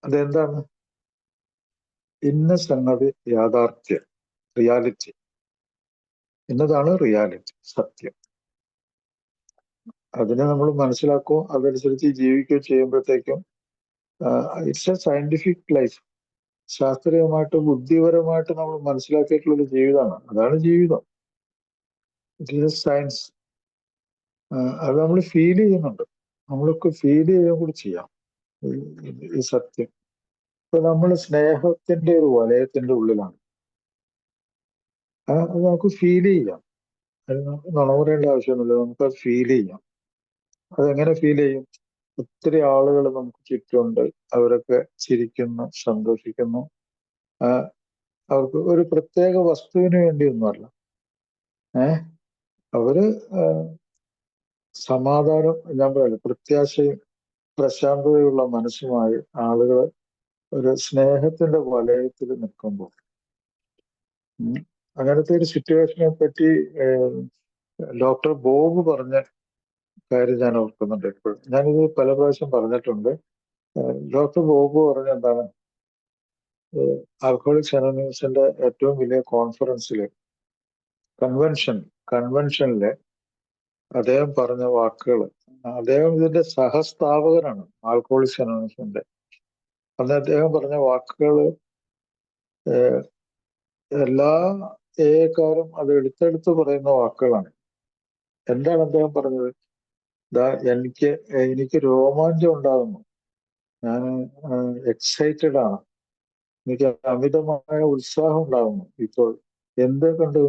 [SPEAKER 1] അതെന്താണ്? ഇന്ന സംഗതി യാഥാർത്ഥ്യം, റിയാലിറ്റി. ഇന്നതാണ് റിയാലിറ്റി, സത്യം. അതിനെ നമ്മൾ മനസ്സിലാക്കുകയോ അതനുസരിച്ച് ജീവിക്കുകയോ ചെയ്യുമ്പോഴത്തേക്കും ഇറ്റ്സ് എ സയന്റിഫിക് ലൈഫ്. ശാസ്ത്രീയമായിട്ട് ബുദ്ധിപരമായിട്ട് നമ്മൾ മനസ്സിലാക്കിയിട്ടുള്ള ജീവിതമാണ്. അതാണ് ജീവിതം. It is science. അത് നമ്മൾ ഫീൽ ചെയ്യുന്നുണ്ട്. നമ്മളൊക്കെ ഫീൽ ചെയ്യുകയും കൂടി ചെയ്യാം ഈ സത്യം. ഇപ്പൊ നമ്മൾ സ്നേഹത്തിന്റെ ഒരു വലയത്തിന്റെ ഉള്ളിലാണ്. അത് നമുക്ക് ഫീൽ ചെയ്യാം. അത് നമുക്ക് നുണ പറയേണ്ട ആവശ്യമൊന്നുമില്ല. നമുക്കത് ഫീൽ ചെയ്യാം. അതെങ്ങനെ ഫീൽ ചെയ്യും? ഒത്തിരി ആളുകൾ നമുക്ക് ചുറ്റുമുണ്ട്. അവരൊക്കെ ചിരിക്കുന്നു, സന്തോഷിക്കുന്നു. അവർക്ക് ഒരു പ്രത്യേക വസ്തുവിന് വേണ്ടിയൊന്നുമല്ല. അവര് സമാധാനം, ഞാൻ പറയല്ലേ, പ്രത്യാശയും പ്രശാന്തതയുള്ള മനസ്സുമായി ആളുകൾ ഒരു സ്നേഹത്തിന്റെ വലയത്തിൽ നിൽക്കുമ്പോൾ, അങ്ങനത്തെ ഒരു സിറ്റുവേഷനെ പറ്റി ഡോക്ടർ ബോബ് പറഞ്ഞ കാര്യം ഞാൻ ഓർക്കുന്നുണ്ട് എപ്പോഴും. ഞാനിത് പല പ്രാവശ്യം പറഞ്ഞിട്ടുണ്ട്. ഡോക്ടർ ബോബ് പറഞ്ഞ എന്താണ്, ആൽക്കഹോളിക്സ് അനോണിമസിന്റെ ഏറ്റവും വലിയ കോൺഫറൻസില് കൺവെൻഷനില് അദ്ദേഹം പറഞ്ഞ വാക്കുകൾ. അദ്ദേഹം ഇതിന്റെ സഹസ്ഥാപകനാണ് ആൽക്കഹോളിക്സ് അനോണിമസിന്റെ. അന്ന് അദ്ദേഹം പറഞ്ഞ വാക്കുകൾ എല്ലാ ഏക്കാരും അത് എടുത്തെടുത്ത് പറയുന്ന വാക്കുകളാണ്. എന്താണ് അദ്ദേഹം പറഞ്ഞത്? എനിക്ക് രോമാഞ്ചം ഉണ്ടാകുന്നു, ഞാൻ എക്സൈറ്റഡ് ആണ്, എനിക്ക് അമിതമായ ഉത്സാഹം ഉണ്ടാകുന്നു. ഇപ്പോൾ എന്ത് കണ്ടു?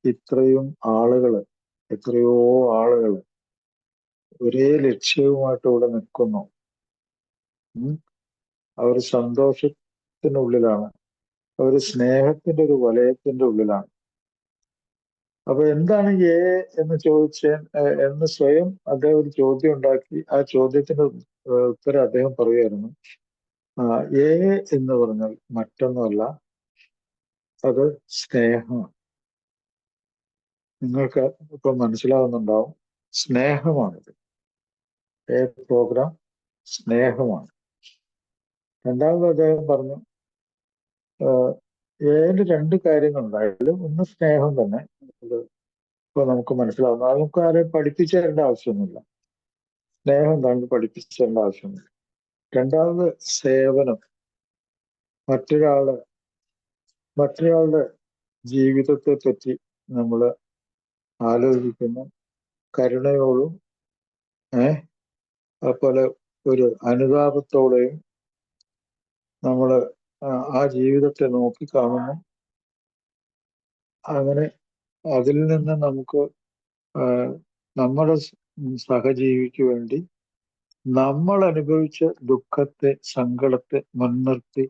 [SPEAKER 1] ഇത്രയും ആളുകള്, എത്രയോ ആളുകള് ഒരേ ലക്ഷ്യവുമായിട്ട് ഇവിടെ നിൽക്കുന്നു. അവർ സന്തോഷത്തിനുള്ളിലാണ്, അവർ സ്നേഹത്തിന്റെ ഒരു വലയത്തിന്റെ ഉള്ളിലാണ്. അപ്പൊ എന്താണ് എന്ന് എന്ന് സ്വയം അദ്ദേഹം ഒരു ചോദ്യം ഉണ്ടാക്കി. ആ ചോദ്യത്തിന്റെ ഉത്തരം അദ്ദേഹം പറയുമായിരുന്നു. എന്ന് പറഞ്ഞാൽ മറ്റൊന്നുമല്ല, അത് സ്നേഹമാണ്. നിങ്ങൾക്ക് ഇപ്പൊ മനസ്സിലാവുന്നുണ്ടാവും, സ്നേഹമാണിത്. പ്രോഗ്രാം സ്നേഹമാണ്. രണ്ടാമത് അദ്ദേഹം പറഞ്ഞു, ഏതിന് രണ്ട് കാര്യങ്ങളുണ്ടായാലും ഒന്ന് സ്നേഹം തന്നെ. ഇപ്പൊ നമുക്ക് മനസ്സിലാവുന്നു. അത് നമുക്ക് ആരെയും പഠിപ്പിച്ചു തരേണ്ട ആവശ്യമൊന്നുമില്ല. സ്നേഹം എന്താണെന്ന് പഠിപ്പിച്ചു തരേണ്ട ആവശ്യമില്ല. രണ്ടാമത് സേവനം. മറ്റൊരാളുടെ ജീവിതത്തെ പറ്റി നമ്മൾ ആലോചിക്കുന്ന കരുണയോടും അതുപോലെ ഒരു അനുതാപത്തോടെയും നമ്മൾ ആ ജീവിതത്തെ നോക്കിക്കാണുന്നു. അങ്ങനെ അതിൽ നിന്ന് നമുക്ക് നമ്മുടെ സഹജീവിക്ക് വേണ്ടി നമ്മൾ അനുഭവിച്ച ദുഃഖത്തെ, സങ്കടത്തെ മുൻനിർത്തി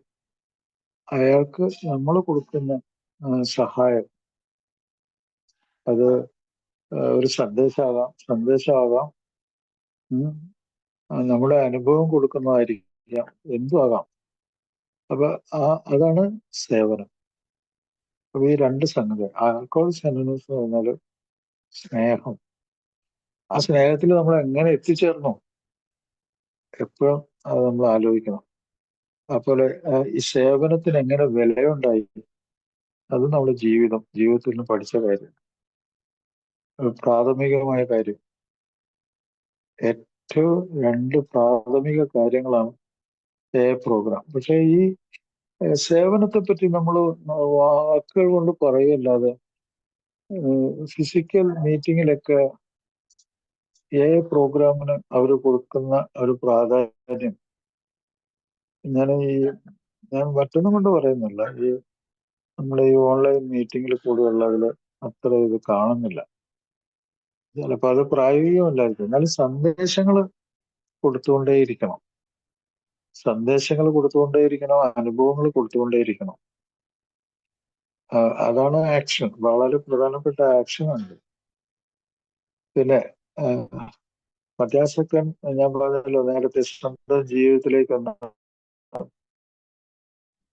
[SPEAKER 1] അയാൾക്ക് നമ്മൾ കൊടുക്കുന്ന സഹായം അത് ഒരു സന്ദേശമാകാം, നമ്മുടെ അനുഭവം കൊടുക്കുന്നതായിരിക്കാം, എന്തും ആകാം. അപ്പൊ അതാണ് സേവനം. അപ്പൊ ഈ രണ്ട് സംഗതി, ആൽക്കഹോളിക്സ് അനോണിമസ് എന്ന് പറഞ്ഞാൽ സ്നേഹം. ആ സ്നേഹത്തിൽ നമ്മൾ എങ്ങനെ എത്തിച്ചേർന്നു എപ്പോഴും അത് നമ്മൾ ആലോചിക്കണം. അതുപോലെ ഈ സേവനത്തിന് എങ്ങനെ വിലയുണ്ടായി, അത് നമ്മുടെ ജീവിതത്തിൽ നിന്ന് പഠിച്ച കാര്യം, പ്രാഥമികമായ കാര്യം. ഏറ്റവും രണ്ട് പ്രാഥമിക കാര്യങ്ങളാണ് പ്രോഗ്രാം. പക്ഷെ ഈ സേവനത്തെ പറ്റി നമ്മൾ വാക്കുകൾ കൊണ്ട് പറയുകയല്ലാതെ ഫിസിക്കൽ മീറ്റിങ്ങിലൊക്കെ പ്രോഗ്രാമിന് അവർ കൊടുക്കുന്ന ഒരു പ്രാധാന്യം, ഞാൻ മറ്റൊന്നും കൊണ്ട് പറയുന്നില്ല, നമ്മുടെ ഈ ഓൺലൈൻ മീറ്റിങ്ങിൽ കൂടെയുള്ളതിൽ അത്ര ഇത് കാണുന്നില്ല. ചിലപ്പോൾ അത് പ്രായോഗികമല്ലായിരിക്കും. എന്നാലും സന്ദേശങ്ങൾ കൊടുത്തുകൊണ്ടേയിരിക്കണം, അനുഭവങ്ങൾ കൊടുത്തുകൊണ്ടേയിരിക്കണം. അതാണ് ആക്ഷൻ. വളരെ പ്രധാനപ്പെട്ട ആക്ഷനുണ്ട്. പിന്നെ മധ്യാസക്തൻ, ഞാൻ പറഞ്ഞല്ലോ നേരത്തെ, സ്വന്തം ജീവിതത്തിലേക്കൊന്ന്,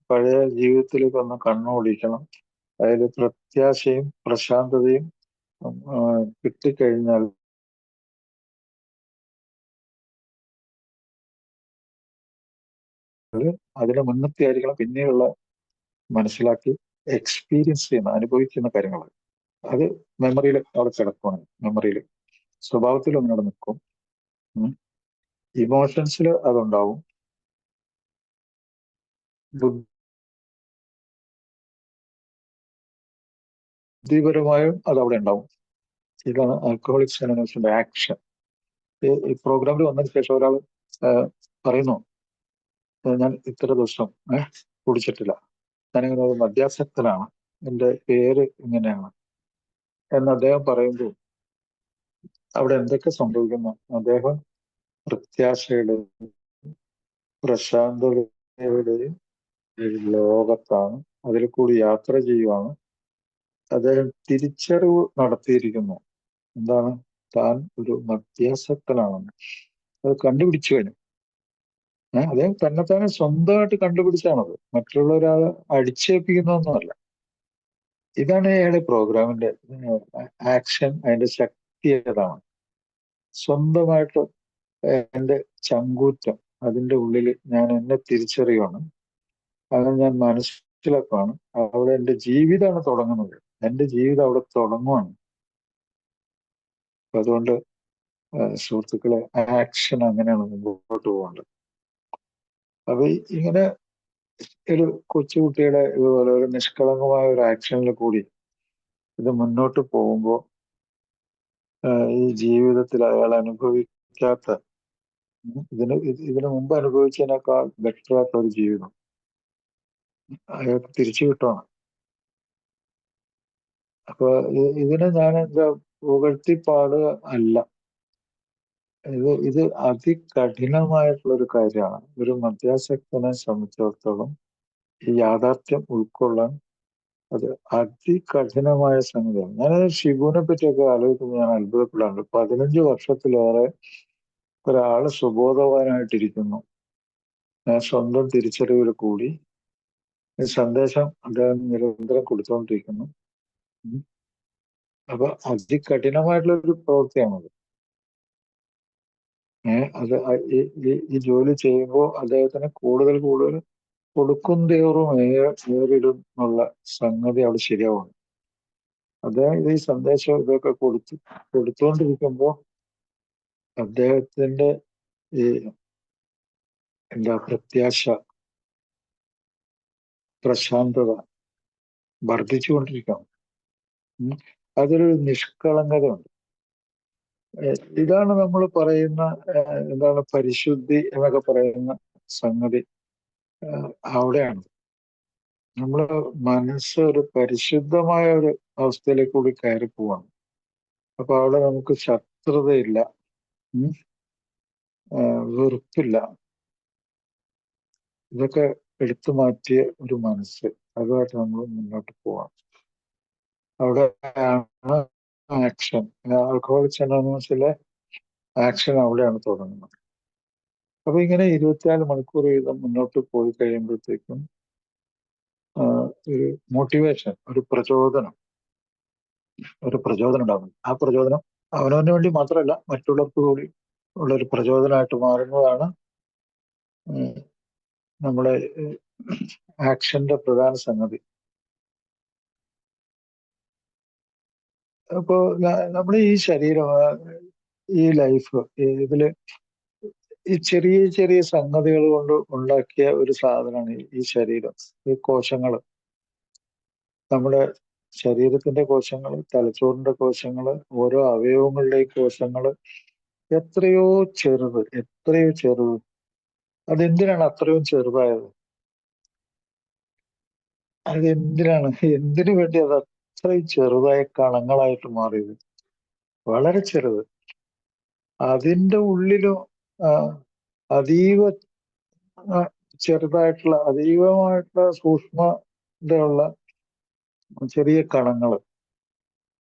[SPEAKER 1] പഴയ ജീവിതത്തിലേക്കൊന്ന് കണ്ണോടിക്കണം. അതായത് പ്രത്യാശയും പ്രശാന്തതയും കിട്ടിക്കഴിഞ്ഞാൽ അതിനെ മുൻനിർത്തിയായിരിക്കണം പിന്നെയുള്ള മനസ്സിലാക്കി എക്സ്പീരിയൻസ് ചെയ്യുന്ന, അനുഭവിക്കുന്ന കാര്യങ്ങൾ. അത് മെമ്മറിയിൽ അവിടെ കിടക്കുകയാണ്. മെമ്മറിയിൽ സ്വഭാവത്തിൽ ഒന്നവിടെ നിൽക്കും. ഇമോഷൻസിൽ അതുണ്ടാവും, ബുദ്ധിപരമായും അതവിടെ ഉണ്ടാവും. ഇതാണ് ആൽക്കഹോളിക്സ് അനോണിമസിന്റെ ആക്ഷൻ. ഈ പ്രോഗ്രാമിൽ വന്നതിന് ശേഷം ഒരാൾ പറയുന്നു, ഞാൻ ഇത്ര ദിവസം കുടിച്ചിട്ടില്ല, ഞാനിങ്ങനെ ഒരു മദ്യാസക്തനാണ്, എൻ്റെ പേര് ഇങ്ങനെയാണ് എന്ന് അദ്ദേഹം പറയുമ്പോൾ അവിടെ എന്തൊക്കെ സംഭവിക്കുന്നു? അദ്ദേഹം പ്രത്യാശയുടെയും പ്രശാന്തതയുടെയും ലോകത്താണ്, അതിൽ കൂടി യാത്ര ചെയ്യുവാണ്. അദ്ദേഹം തിരിച്ചറിവ് നടത്തിയിരിക്കുന്നു, എന്താണ്, താൻ ഒരു മദ്യാസക്തനാണെന്ന്. അത് കണ്ടുപിടിച്ചു കഴിഞ്ഞു. അദ്ദേഹം തന്നെത്താനെ സ്വന്തമായിട്ട് കണ്ടുപിടിച്ചാണത്, മറ്റുള്ളവരാളെ അടിച്ചേൽപ്പിക്കുന്നതൊന്നുമല്ല. ഇതാണ് അയാളുടെ പ്രോഗ്രാമിന്റെ ആക്ഷൻ. അതിന്റെ ശക്തി ഏതാണ്? സ്വന്തമായിട്ട് എന്റെ ചങ്കൂറ്റം, അതിന്റെ ഉള്ളിൽ ഞാൻ എന്നെ തിരിച്ചറിയുവാണ്, അങ്ങനെ ഞാൻ മനസ്സിലാക്കുകയാണ്. അവിടെ എന്റെ ജീവിതമാണ് തുടങ്ങുന്നത്, എന്റെ ജീവിതം അവിടെ തുടങ്ങുവാണ്. അപ്പൊ അതുകൊണ്ട് സുഹൃത്തുക്കളെ, ആക്ഷൻ അങ്ങനെയാണ് മുമ്പോട്ട് പോകേണ്ടത്. അപ്പൊ ഇങ്ങനെ ഒരു കൊച്ചുകുട്ടിയുടെ ഇതുപോലെ ഒരു നിഷ്കളങ്കമായ ഒരു ആക്ഷനിൽ കൂടി ഇത് മുന്നോട്ട് പോകുമ്പോൾ ഈ ജീവിതത്തിൽ അയാൾ അനുഭവിക്കാത്ത, ഇതിനു മുമ്പ് അനുഭവിച്ചതിനേക്കാൾ ബെറ്ററാത്ത ഒരു ജീവിതം അയാൾക്ക് തിരിച്ചു കിട്ടണം. അപ്പൊ ഇതിനെ ഞാൻ എന്താ പുകഴ്ത്തിപ്പാടുക അല്ല, ഇത് അതികഠിനമായിട്ടുള്ള ഒരു കാര്യമാണ്. ഒരു മദ്യാസക്തനെ സംബന്ധിച്ചിടത്തോളം ഈ യാഥാർത്ഥ്യം ഉൾക്കൊള്ളാൻ അത് അതികഠിനമായ സംഗതിയാണ്. ഞാനത് ഷിബുവിനെ പറ്റിയൊക്കെ ആലോചിക്കുമ്പോൾ ഞാൻ അത്ഭുതപ്പെടാറുണ്ട്. 15 വർഷത്തിലേറെ ഒരാള് സുബോധവാനായിട്ടിരിക്കുന്നു, സ്വന്തം തിരിച്ചറിവിൽ കൂടി സന്ദേശം അദ്ദേഹം നിരന്തരം കൊടുത്തുകൊണ്ടിരിക്കുന്നു. അപ്പൊ അതികഠിനമായിട്ടുള്ള ഒരു പ്രവൃത്തിയാണത്. അത് ഈ ജോലി ചെയ്യുമ്പോൾ അദ്ദേഹത്തിന് കൂടുതൽ കൊടുക്കുന്തോറും ഏറിടും എന്നുള്ള സംഗതി അവിടെ ശരിയാവുന്നു. അദ്ദേഹം ഈ സന്ദേശം ഇതൊക്കെ കൊടുത്തുകൊണ്ടിരിക്കുമ്പോൾ അദ്ദേഹത്തിന്റെ ഈ പ്രത്യാശ, പ്രശാന്തത വർദ്ധിച്ചുകൊണ്ടിരിക്കണം. അതൊരു നിഷ്കളങ്കത ഉണ്ട്. ഇതാണ് നമ്മൾ പറയുന്ന പരിശുദ്ധി എന്നൊക്കെ പറയുന്ന സംഗതി. അവിടെയാണ് നമ്മള് മനസ്സ് ഒരു പരിശുദ്ധമായ ഒരു അവസ്ഥയിലേക്ക് കൂടി കയറി പോവാണ്. അപ്പൊ അവിടെ നമുക്ക് ശത്രുതയില്ല, വെറുപ്പില്ല. ഇതൊക്കെ എടുത്തു മാറ്റിയ ഒരു മനസ്സ്, അതുമായിട്ട് നമ്മൾ മുന്നോട്ട് പോവാം. അവിടെയാണ് ആക്ഷൻ. ആൽക്കഹോളിക്സ് അനോണിമസിലെ ആക്ഷൻ അവിടെയാണ് തുടങ്ങുന്നത്. അപ്പൊ ഇങ്ങനെ 24 മണിക്കൂർ വീതം മുന്നോട്ട് പോയി കഴിയുമ്പോഴത്തേക്കും ഒരു മോട്ടിവേഷൻ, ഒരു പ്രചോദനം ഉണ്ടാകുന്നു. ആ പ്രചോദനം അവനവന് വേണ്ടി മാത്രമല്ല മറ്റുള്ളവർക്ക് കൂടി ഉള്ളൊരു പ്രചോദനമായിട്ട് മാറുന്നതാണ് നമ്മുടെ ആക്ഷന്റെ പ്രധാന സംഗതി. അപ്പോ നമ്മുടെ ഈ ശരീരം, ഈ ലൈഫ്, ഇതില് ഈ ചെറിയ ചെറിയ സംഗതികൾ കൊണ്ട് ഉണ്ടാക്കിയ ഒരു സാധനമാണ് ഈ ശരീരം. ഈ കോശങ്ങൾ, നമ്മുടെ ശരീരത്തിന്റെ കോശങ്ങൾ, തലച്ചോറിന്റെ കോശങ്ങൾ, ഓരോ അവയവങ്ങളുടെയും കോശങ്ങൾ എത്രയോ ചെറുത്. അതെന്തിനാണ് അത്രയും ചെറുതായത്? എന്തിനു വേണ്ടി അത് അത്രയും ചെറുതായ കണങ്ങളായിട്ട് മാറിയത്? വളരെ ചെറുത്. അതിന്റെ ഉള്ളിലും അതീവ ചെറുതായിട്ടുള്ള, അതീവമായിട്ടുള്ള സൂക്ഷ്മതയുള്ള ചെറിയ കണങ്ങൾ,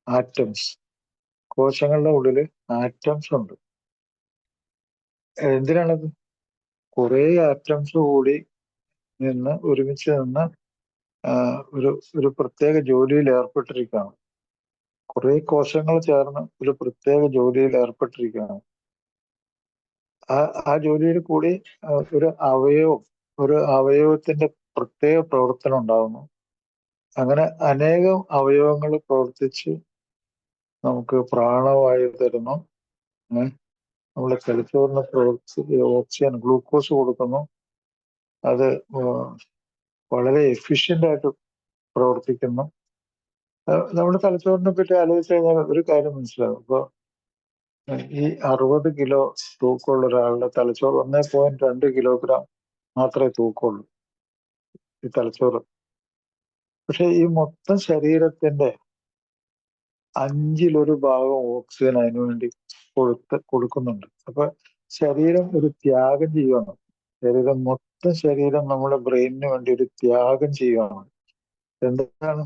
[SPEAKER 1] ആറ്റംസ്. കോശങ്ങളുടെ ഉള്ളിൽ ആറ്റംസ് ഉണ്ട്. എന്തിനാണത്? കുറെ ആറ്റംസ് കൂടി ഒരുമിച്ച് നിന്ന് ഒരു പ്രത്യേക ജോലിയിൽ ഏർപ്പെട്ടിരിക്കുകയാണ്. കുറെ കോശങ്ങൾ ചേർന്ന് ഒരു പ്രത്യേക ജോലിയിൽ ഏർപ്പെട്ടിരിക്കുകയാണ്. ആ ജോലിയിൽ കൂടി ഒരു അവയവത്തിന്റെ പ്രത്യേക പ്രവർത്തനം ഉണ്ടാകുന്നു. അങ്ങനെ അനേകം അവയവങ്ങൾ പ്രവർത്തിച്ച് നമുക്ക് പ്രാണവായു തരുന്നു. നമ്മുടെ തലച്ചോറിന് ഓക്സിജൻ, ഗ്ലൂക്കോസ് കൊടുക്കുന്നു. അത് വളരെ എഫിഷ്യന്റ് ആയിട്ട് പ്രവർത്തിക്കുന്നു. നമ്മുടെ തലച്ചോറിനെ പറ്റി ആലോചിച്ച് കഴിഞ്ഞാൽ ഒരു കാര്യം മനസ്സിലാകും. ഇപ്പൊ ഈ 60 കിലോ തൂക്കമുള്ള ഒരാളുടെ തലച്ചോറ് 1.2 കിലോഗ്രാം മാത്രമേ തൂക്കമുള്ളൂ ഈ തലച്ചോറ്. പക്ഷെ ഈ മൊത്തം ശരീരത്തിന്റെ 1/5 ഭാഗം ഓക്സിജൻ അതിനുവേണ്ടി കൊടുക്കുന്നുണ്ട്. അപ്പൊ ശരീരം ഒരു ത്യാഗം ചെയ്യുകയാണ്. മൊത്തം ശരീരം നമ്മുടെ ബ്രെയിനിന് വേണ്ടി ഒരു ത്യാഗം ചെയ്യുകയാണ്. എന്താണ്?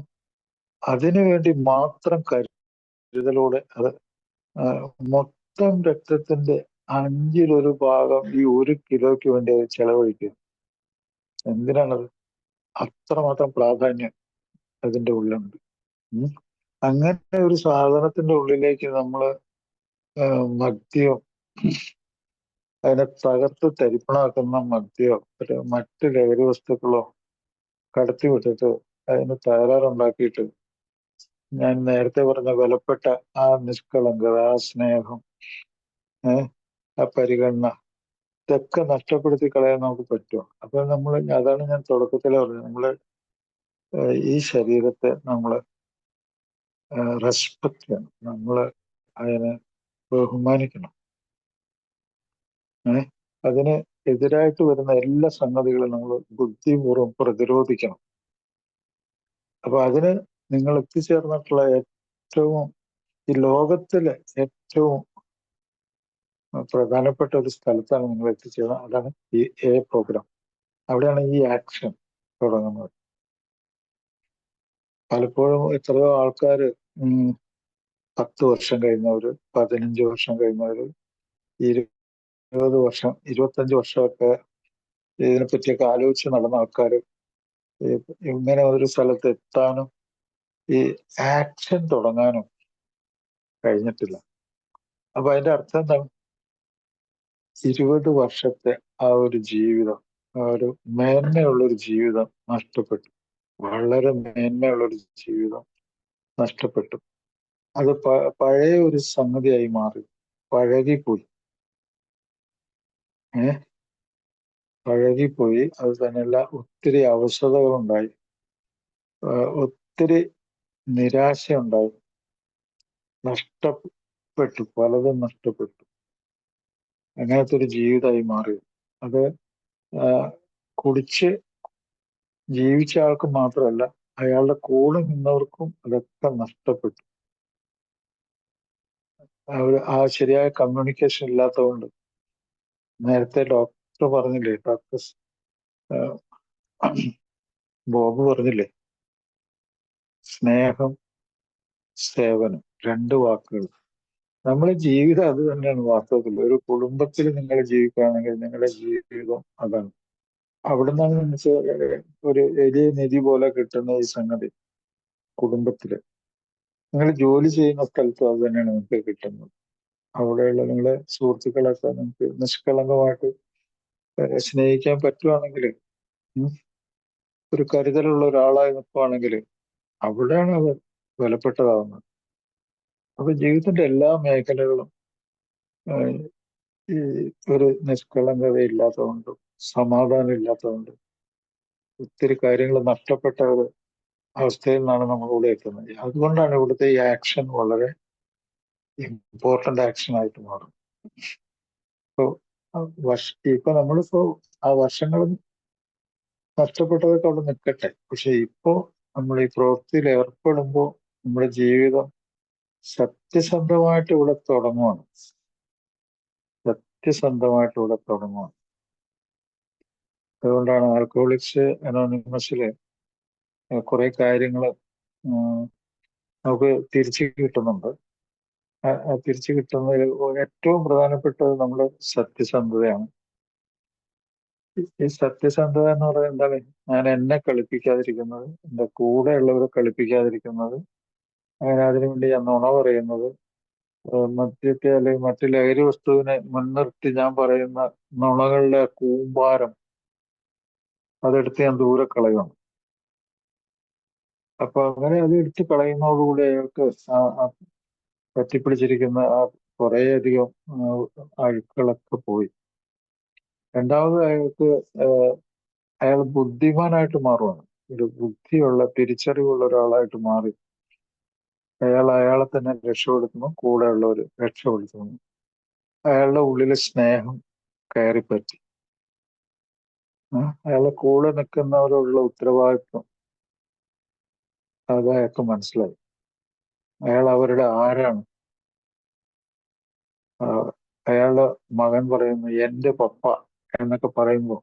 [SPEAKER 1] അതിനു വേണ്ടി മാത്രം കരുതലോടെ അത് മൊത്തം രക്തത്തിന്റെ 1/5 ഭാഗം ഈ 1 കിലോയ്ക്ക് വേണ്ടി അത് ചെലവഴിക്കുക. എന്തിനാണത്? അത്രമാത്രം പ്രാധാന്യം അതിന്റെ ഉള്ളിലുണ്ട്. അങ്ങനെ ഒരു സാധനത്തിന്റെ ഉള്ളിലേക്ക് നമ്മൾ മദ്യം, അതിനെ തകർത്ത് തരിപ്പണമാക്കുന്ന മദ്യോ മറ്റ് ലഹരി വസ്തുക്കളോ കടത്തിവിട്ടിട്ട് അതിന് തകരാറുണ്ടാക്കിയിട്ട് ഞാൻ നേരത്തെ പറഞ്ഞ വിലപ്പെട്ട ആ നിഷ്കളങ്കത, ആ സ്നേഹം, ആ പരിഗണന, ഇതൊക്കെ നഷ്ടപ്പെടുത്തി കളയാൻ നമുക്ക് പറ്റുമോ? അപ്പൊ അതാണ് ഞാൻ തുടക്കത്തിലെ പറഞ്ഞത്, നമ്മള് ഈ ശരീരത്തെ നമ്മൾ റെസ്പെക്ട് ചെയ്യണം, നമ്മൾ അതിനെ ബഹുമാനിക്കണം. അതിന് എതിരായിട്ട് വരുന്ന എല്ലാ സംഗതികളും നമ്മൾ ബുദ്ധിപൂർവ്വം പ്രതിരോധിക്കണം. അപ്പൊ അതിന് നിങ്ങൾ എത്തിച്ചേർന്നിട്ടുള്ള ഈ ലോകത്തിലെ ഏറ്റവും പ്രധാനപ്പെട്ട ഒരു സ്ഥലത്താണ് നിങ്ങൾ എത്തിച്ചേർന്നത്. അതാണ് ഈ പ്രോഗ്രാം. അവിടെയാണ് ഈ ആക്ഷൻ തുടങ്ങുന്നത്. പലപ്പോഴും എത്രയോ ആൾക്കാർ 10 വർഷം കഴിഞ്ഞവര്, 15 വർഷം കഴിഞ്ഞവര്, 20 വർഷം, 25 വർഷമൊക്കെ ഇതിനെപ്പറ്റിയൊക്കെ ആലോചിച്ച് നടന്ന ആൾക്കാർ ഇങ്ങനെ ഒരു സ്ഥലത്ത് എത്താനും ഈ ആക്ഷൻ തുടങ്ങാനും കഴിഞ്ഞിട്ടില്ല. അപ്പൊ അതിന്റെ അർത്ഥം എന്താണ്? 20 വർഷത്തെ ആ ഒരു ജീവിതം, ആ ഒരു മേന്മയുള്ളൊരു ജീവിതം നഷ്ടപ്പെട്ടു. വളരെ മേന്മയുള്ളൊരു ജീവിതം നഷ്ടപ്പെട്ടു. അത് പഴയ ഒരു സംഗതിയായി മാറി, പഴകിപ്പോയി. പഴകിപ്പോയി. അത് തന്നെയല്ല, ഒത്തിരി അവശതകളുണ്ടായി, ഒത്തിരി നിരാശയുണ്ടായി, നഷ്ടപ്പെട്ടു, പലതും നഷ്ടപ്പെട്ടു. അങ്ങനത്തെ ഒരു ജീവിതമായി മാറി. അത് കുടിച്ച് ജീവിച്ച ആൾക്ക് മാത്രമല്ല, അയാളുടെ കൂടെ നിന്നവർക്കും അതൊക്കെ നഷ്ടപ്പെട്ടു. ആ ശരിയായ കമ്മ്യൂണിക്കേഷൻ ഇല്ലാത്തതുകൊണ്ട്. നേരത്തെ ഡോക്ടർ പറഞ്ഞില്ലേ, ഡോക്ടർ ബോബ് പറഞ്ഞില്ലേ, സ്നേഹം, സേവനം. രണ്ട് വാക്കുകൾ. നമ്മുടെ ജീവിതം അത് തന്നെയാണ് വാസ്തവത്തിൽ. ഒരു കുടുംബത്തിൽ നിങ്ങൾ ജീവിക്കുകയാണെങ്കിൽ നിങ്ങളുടെ ജീവിതം അതാണ്. അവിടെ നിന്നാണ് നിങ്ങൾക്ക് ഒരു വലിയ നിധി പോലെ കിട്ടുന്ന ഈ സംഗതി. കുടുംബത്തില് നിങ്ങൾ ജോലി ചെയ്യുന്ന സ്ഥലത്തും അത് തന്നെയാണ് നിങ്ങൾക്ക് കിട്ടുന്നത്. അവിടെയുള്ള നിങ്ങളെ സുഹൃത്തുക്കളൊക്കെ നിങ്ങൾക്ക് നിഷ്കളങ്കമായിട്ട് സ്നേഹിക്കാൻ പറ്റുവാണെങ്കിൽ, ഒരു കരുതലുള്ള ഒരാളായി നിൽക്കുവാണെങ്കിൽ അവിടെയാണ് അത് വിലപ്പെട്ടതാവുന്നത്. അപ്പൊ ജീവിതത്തിന്റെ എല്ലാ മേഖലകളും ഏഹ്, ഈ ഒരു നിഷ്കളങ്കത ഇല്ലാത്തതുകൊണ്ടും സമാധാനം ഇല്ലാത്തതുകൊണ്ടും ഒത്തിരി കാര്യങ്ങൾ നഷ്ടപ്പെട്ട ഒരു അവസ്ഥയിൽ നിന്നാണ് നമ്മൾ ഇവിടെ എത്തുന്നത്. അതുകൊണ്ടാണ് ഇവിടുത്തെ ഈ ആക്ഷൻ വളരെ ഇമ്പോർട്ടന്റ് ആക്ഷൻ ആയിട്ട് മാറും. ഇപ്പൊ ഇപ്പൊ നമ്മളിപ്പോ ആ വർഷങ്ങൾ നഷ്ടപ്പെട്ടതൊക്കെ അവിടെ നിൽക്കട്ടെ. പക്ഷെ ഇപ്പോ നമ്മൾ ഈ പ്രവൃത്തിയിൽ ഏർപ്പെടുമ്പോൾ നമ്മുടെ ജീവിതം സത്യസന്ധമായിട്ട് ഇവിടെ തുടങ്ങുവാണ്. സത്യസന്ധമായിട്ട് ഇവിടെ തുടങ്ങുവാണ്. അതുകൊണ്ടാണ് ആൽക്കഹോളിക്സ് അനോണിമസില് കുറെ കാര്യങ്ങൾ നമുക്ക് തിരിച്ചു കിട്ടുന്നുണ്ട്. തിരിച്ചു കിട്ടുന്നതിൽ ഏറ്റവും പ്രധാനപ്പെട്ടത് നമ്മുടെ സത്യസന്ധതയാണ്. ഈ സത്യസന്ധത എന്ന് പറയുന്നത് എന്താണ്? ഞാൻ എന്നെ കളിപ്പിക്കാതിരിക്കുന്നത്, എൻ്റെ കൂടെയുള്ളവരെ കളിപ്പിക്കാതിരിക്കുന്നത്, അങ്ങനെ അതിനുവേണ്ടി ഞാൻ നുണ പറയുന്നത്, മദ്യത്തെ അല്ലെങ്കിൽ മറ്റു ലഹരി വസ്തുവിനെ മുൻനിർത്തി ഞാൻ പറയുന്ന നുണകളുടെ കൂമ്പാരം അതെടുത്ത് ഞാൻ ദൂരെ കളയണം. അപ്പൊ അങ്ങനെ അത് എടുത്ത് കളയുന്നതോടുകൂടി അയാൾക്ക് പറ്റിപ്പിടിച്ചിരിക്കുന്ന ആ കുറേയധികം അഴുക്കുകളൊക്കെ പോയി. രണ്ടാമത് അയാൾക്ക് അയാൾ ബുദ്ധിമാനായിട്ട് മാറുവാണ്. ഒരു ബുദ്ധിയുള്ള തിരിച്ചറിവുള്ള ഒരാളായിട്ട് മാറി അയാളെ തന്നെ രക്ഷപ്പെടുത്തുന്നു, കൂടെയുള്ളവർ രക്ഷപ്പെടുത്തുന്നു. അയാളുടെ ഉള്ളിലെ സ്നേഹം കയറിപ്പറ്റി. അയാളെ കൂടെ നിൽക്കുന്നവരുള്ള ഉത്തരവാദിത്വം അത് അയാൾക്ക് മനസ്സിലായി. അയാൾ അവരുടെ ആരാണ്. അയാളുടെ മകൻ പറയുന്നു എന്റെ പപ്പ എന്നൊക്കെ പറയുമ്പോൾ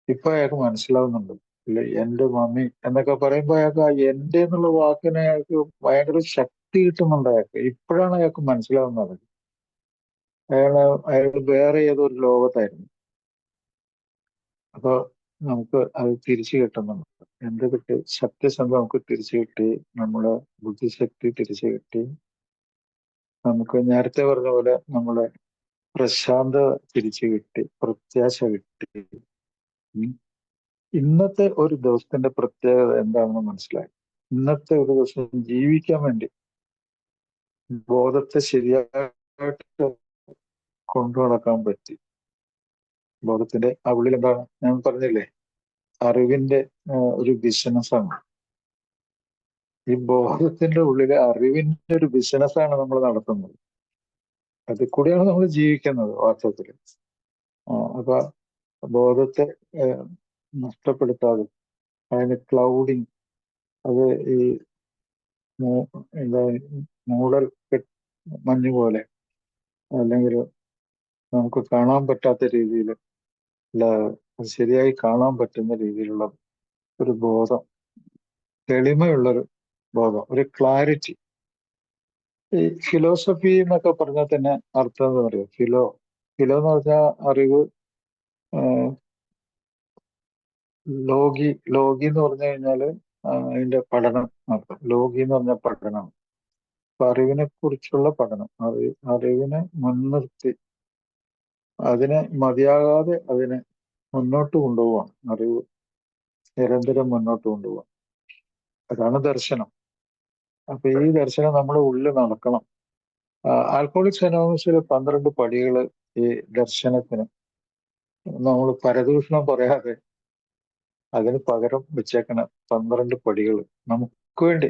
[SPEAKER 1] ഇപ്പൊ അയാൾക്ക് മനസ്സിലാവുന്നുണ്ട്. ഇല്ല, എന്റെ മമ്മി എന്നൊക്കെ പറയുമ്പോൾ അയാൾക്ക് ആ എന്റെ എന്നുള്ള വാക്കിനെ അയാൾക്ക് ഭയങ്കര ശക്തി കിട്ടുന്നുണ്ട്. ഇപ്പോഴാണ് അയാൾക്ക് മനസ്സിലാവുന്നത്. അയാൾ വേറെ ഏതോ ഒരു ലോകത്തായിരുന്നു. അപ്പൊ നമുക്ക് അത് തിരിച്ചു കിട്ടുന്നുണ്ട്. എന്ത് കിട്ടി? സത്യസന്ധത നമുക്ക് തിരിച്ചു കിട്ടി, നമ്മുടെ ബുദ്ധിശക്തി തിരിച്ചു കിട്ടി, നമുക്ക് നേരത്തെ പറഞ്ഞ പോലെ നമ്മളെ പ്രശാന്തത തിരിച്ചു കിട്ടി, പ്രത്യാശ കിട്ടി. ഇന്നത്തെ ഒരു ദിവസത്തിന്റെ പ്രത്യേകത എന്താണെന്ന് മനസ്സിലായി. ഇന്നത്തെ ഒരു ദിവസം ജീവിക്കാൻ വേണ്ടി ബോധത്തെ ശരിയായിട്ട് കൊണ്ടു നടക്കാൻ പറ്റി. ബോധത്തിന്റെ ആ ഉള്ളിൽ എന്താണ് ഞാൻ പറഞ്ഞില്ലേ, അറിവിന്റെ ഒരു ബിസിനസ്സാണ്. ഈ ബോധത്തിന്റെ ഉള്ളിലെ അറിവിന്റെ ഒരു ബിസിനസ്സാണ് നമ്മൾ നടത്തുന്നത്. അതിൽ കൂടിയാണ് നമ്മൾ ജീവിക്കുന്നത് വാസ്തവത്തിൽ. അപ്പൊ ബോധത്തെ നഷ്ടപ്പെടുത്താതെ അതിന് ക്ലൗഡിങ്, അത് ഈ എന്താ മൂടൽ മഞ്ഞ് പോലെ, അല്ലെങ്കിൽ നമുക്ക് കാണാൻ പറ്റാത്ത രീതിയിൽ ശരിയായി കാണാൻ പറ്റുന്ന രീതിയിലുള്ള ഒരു ബോധം, തെളിമയുള്ളൊരു ബോധം, ഒരു ക്ലാരിറ്റി. ഈ ഫിലോസഫി എന്നൊക്കെ പറഞ്ഞാൽ തന്നെ അർത്ഥം എന്താ പറയുക? ഫിലോ എന്ന് പറഞ്ഞാൽ അറിവ്. ലോഗി എന്ന് പറഞ്ഞു കഴിഞ്ഞാൽ അതിന്റെ പഠനം അർത്ഥം. ലോഗി എന്ന് പറഞ്ഞാൽ പഠനം. അപ്പൊ അറിവിനെ കുറിച്ചുള്ള പഠനം, അറിവിനെ മുൻനിർത്തി അതിനെ മതിയാകാതെ അതിനെ മുന്നോട്ട് കൊണ്ടുപോവാണ്. അറിവ് നിരന്തരം മുന്നോട്ട് കൊണ്ടുപോകാം. അതാണ് ദർശനം. അപ്പൊ ഈ ദർശനം നമ്മുടെ ഉള്ളിൽ നടക്കണം. ആൽക്കഹോളിക്സ് അനോണിമസിൽ 12 പടികൾ ഈ ദർശനത്തിന് നമ്മൾ പരദൂഷണം പറയാതെ അതിന് പകരം വെച്ചേക്കണ 12 പടികൾ നമുക്ക് വേണ്ടി.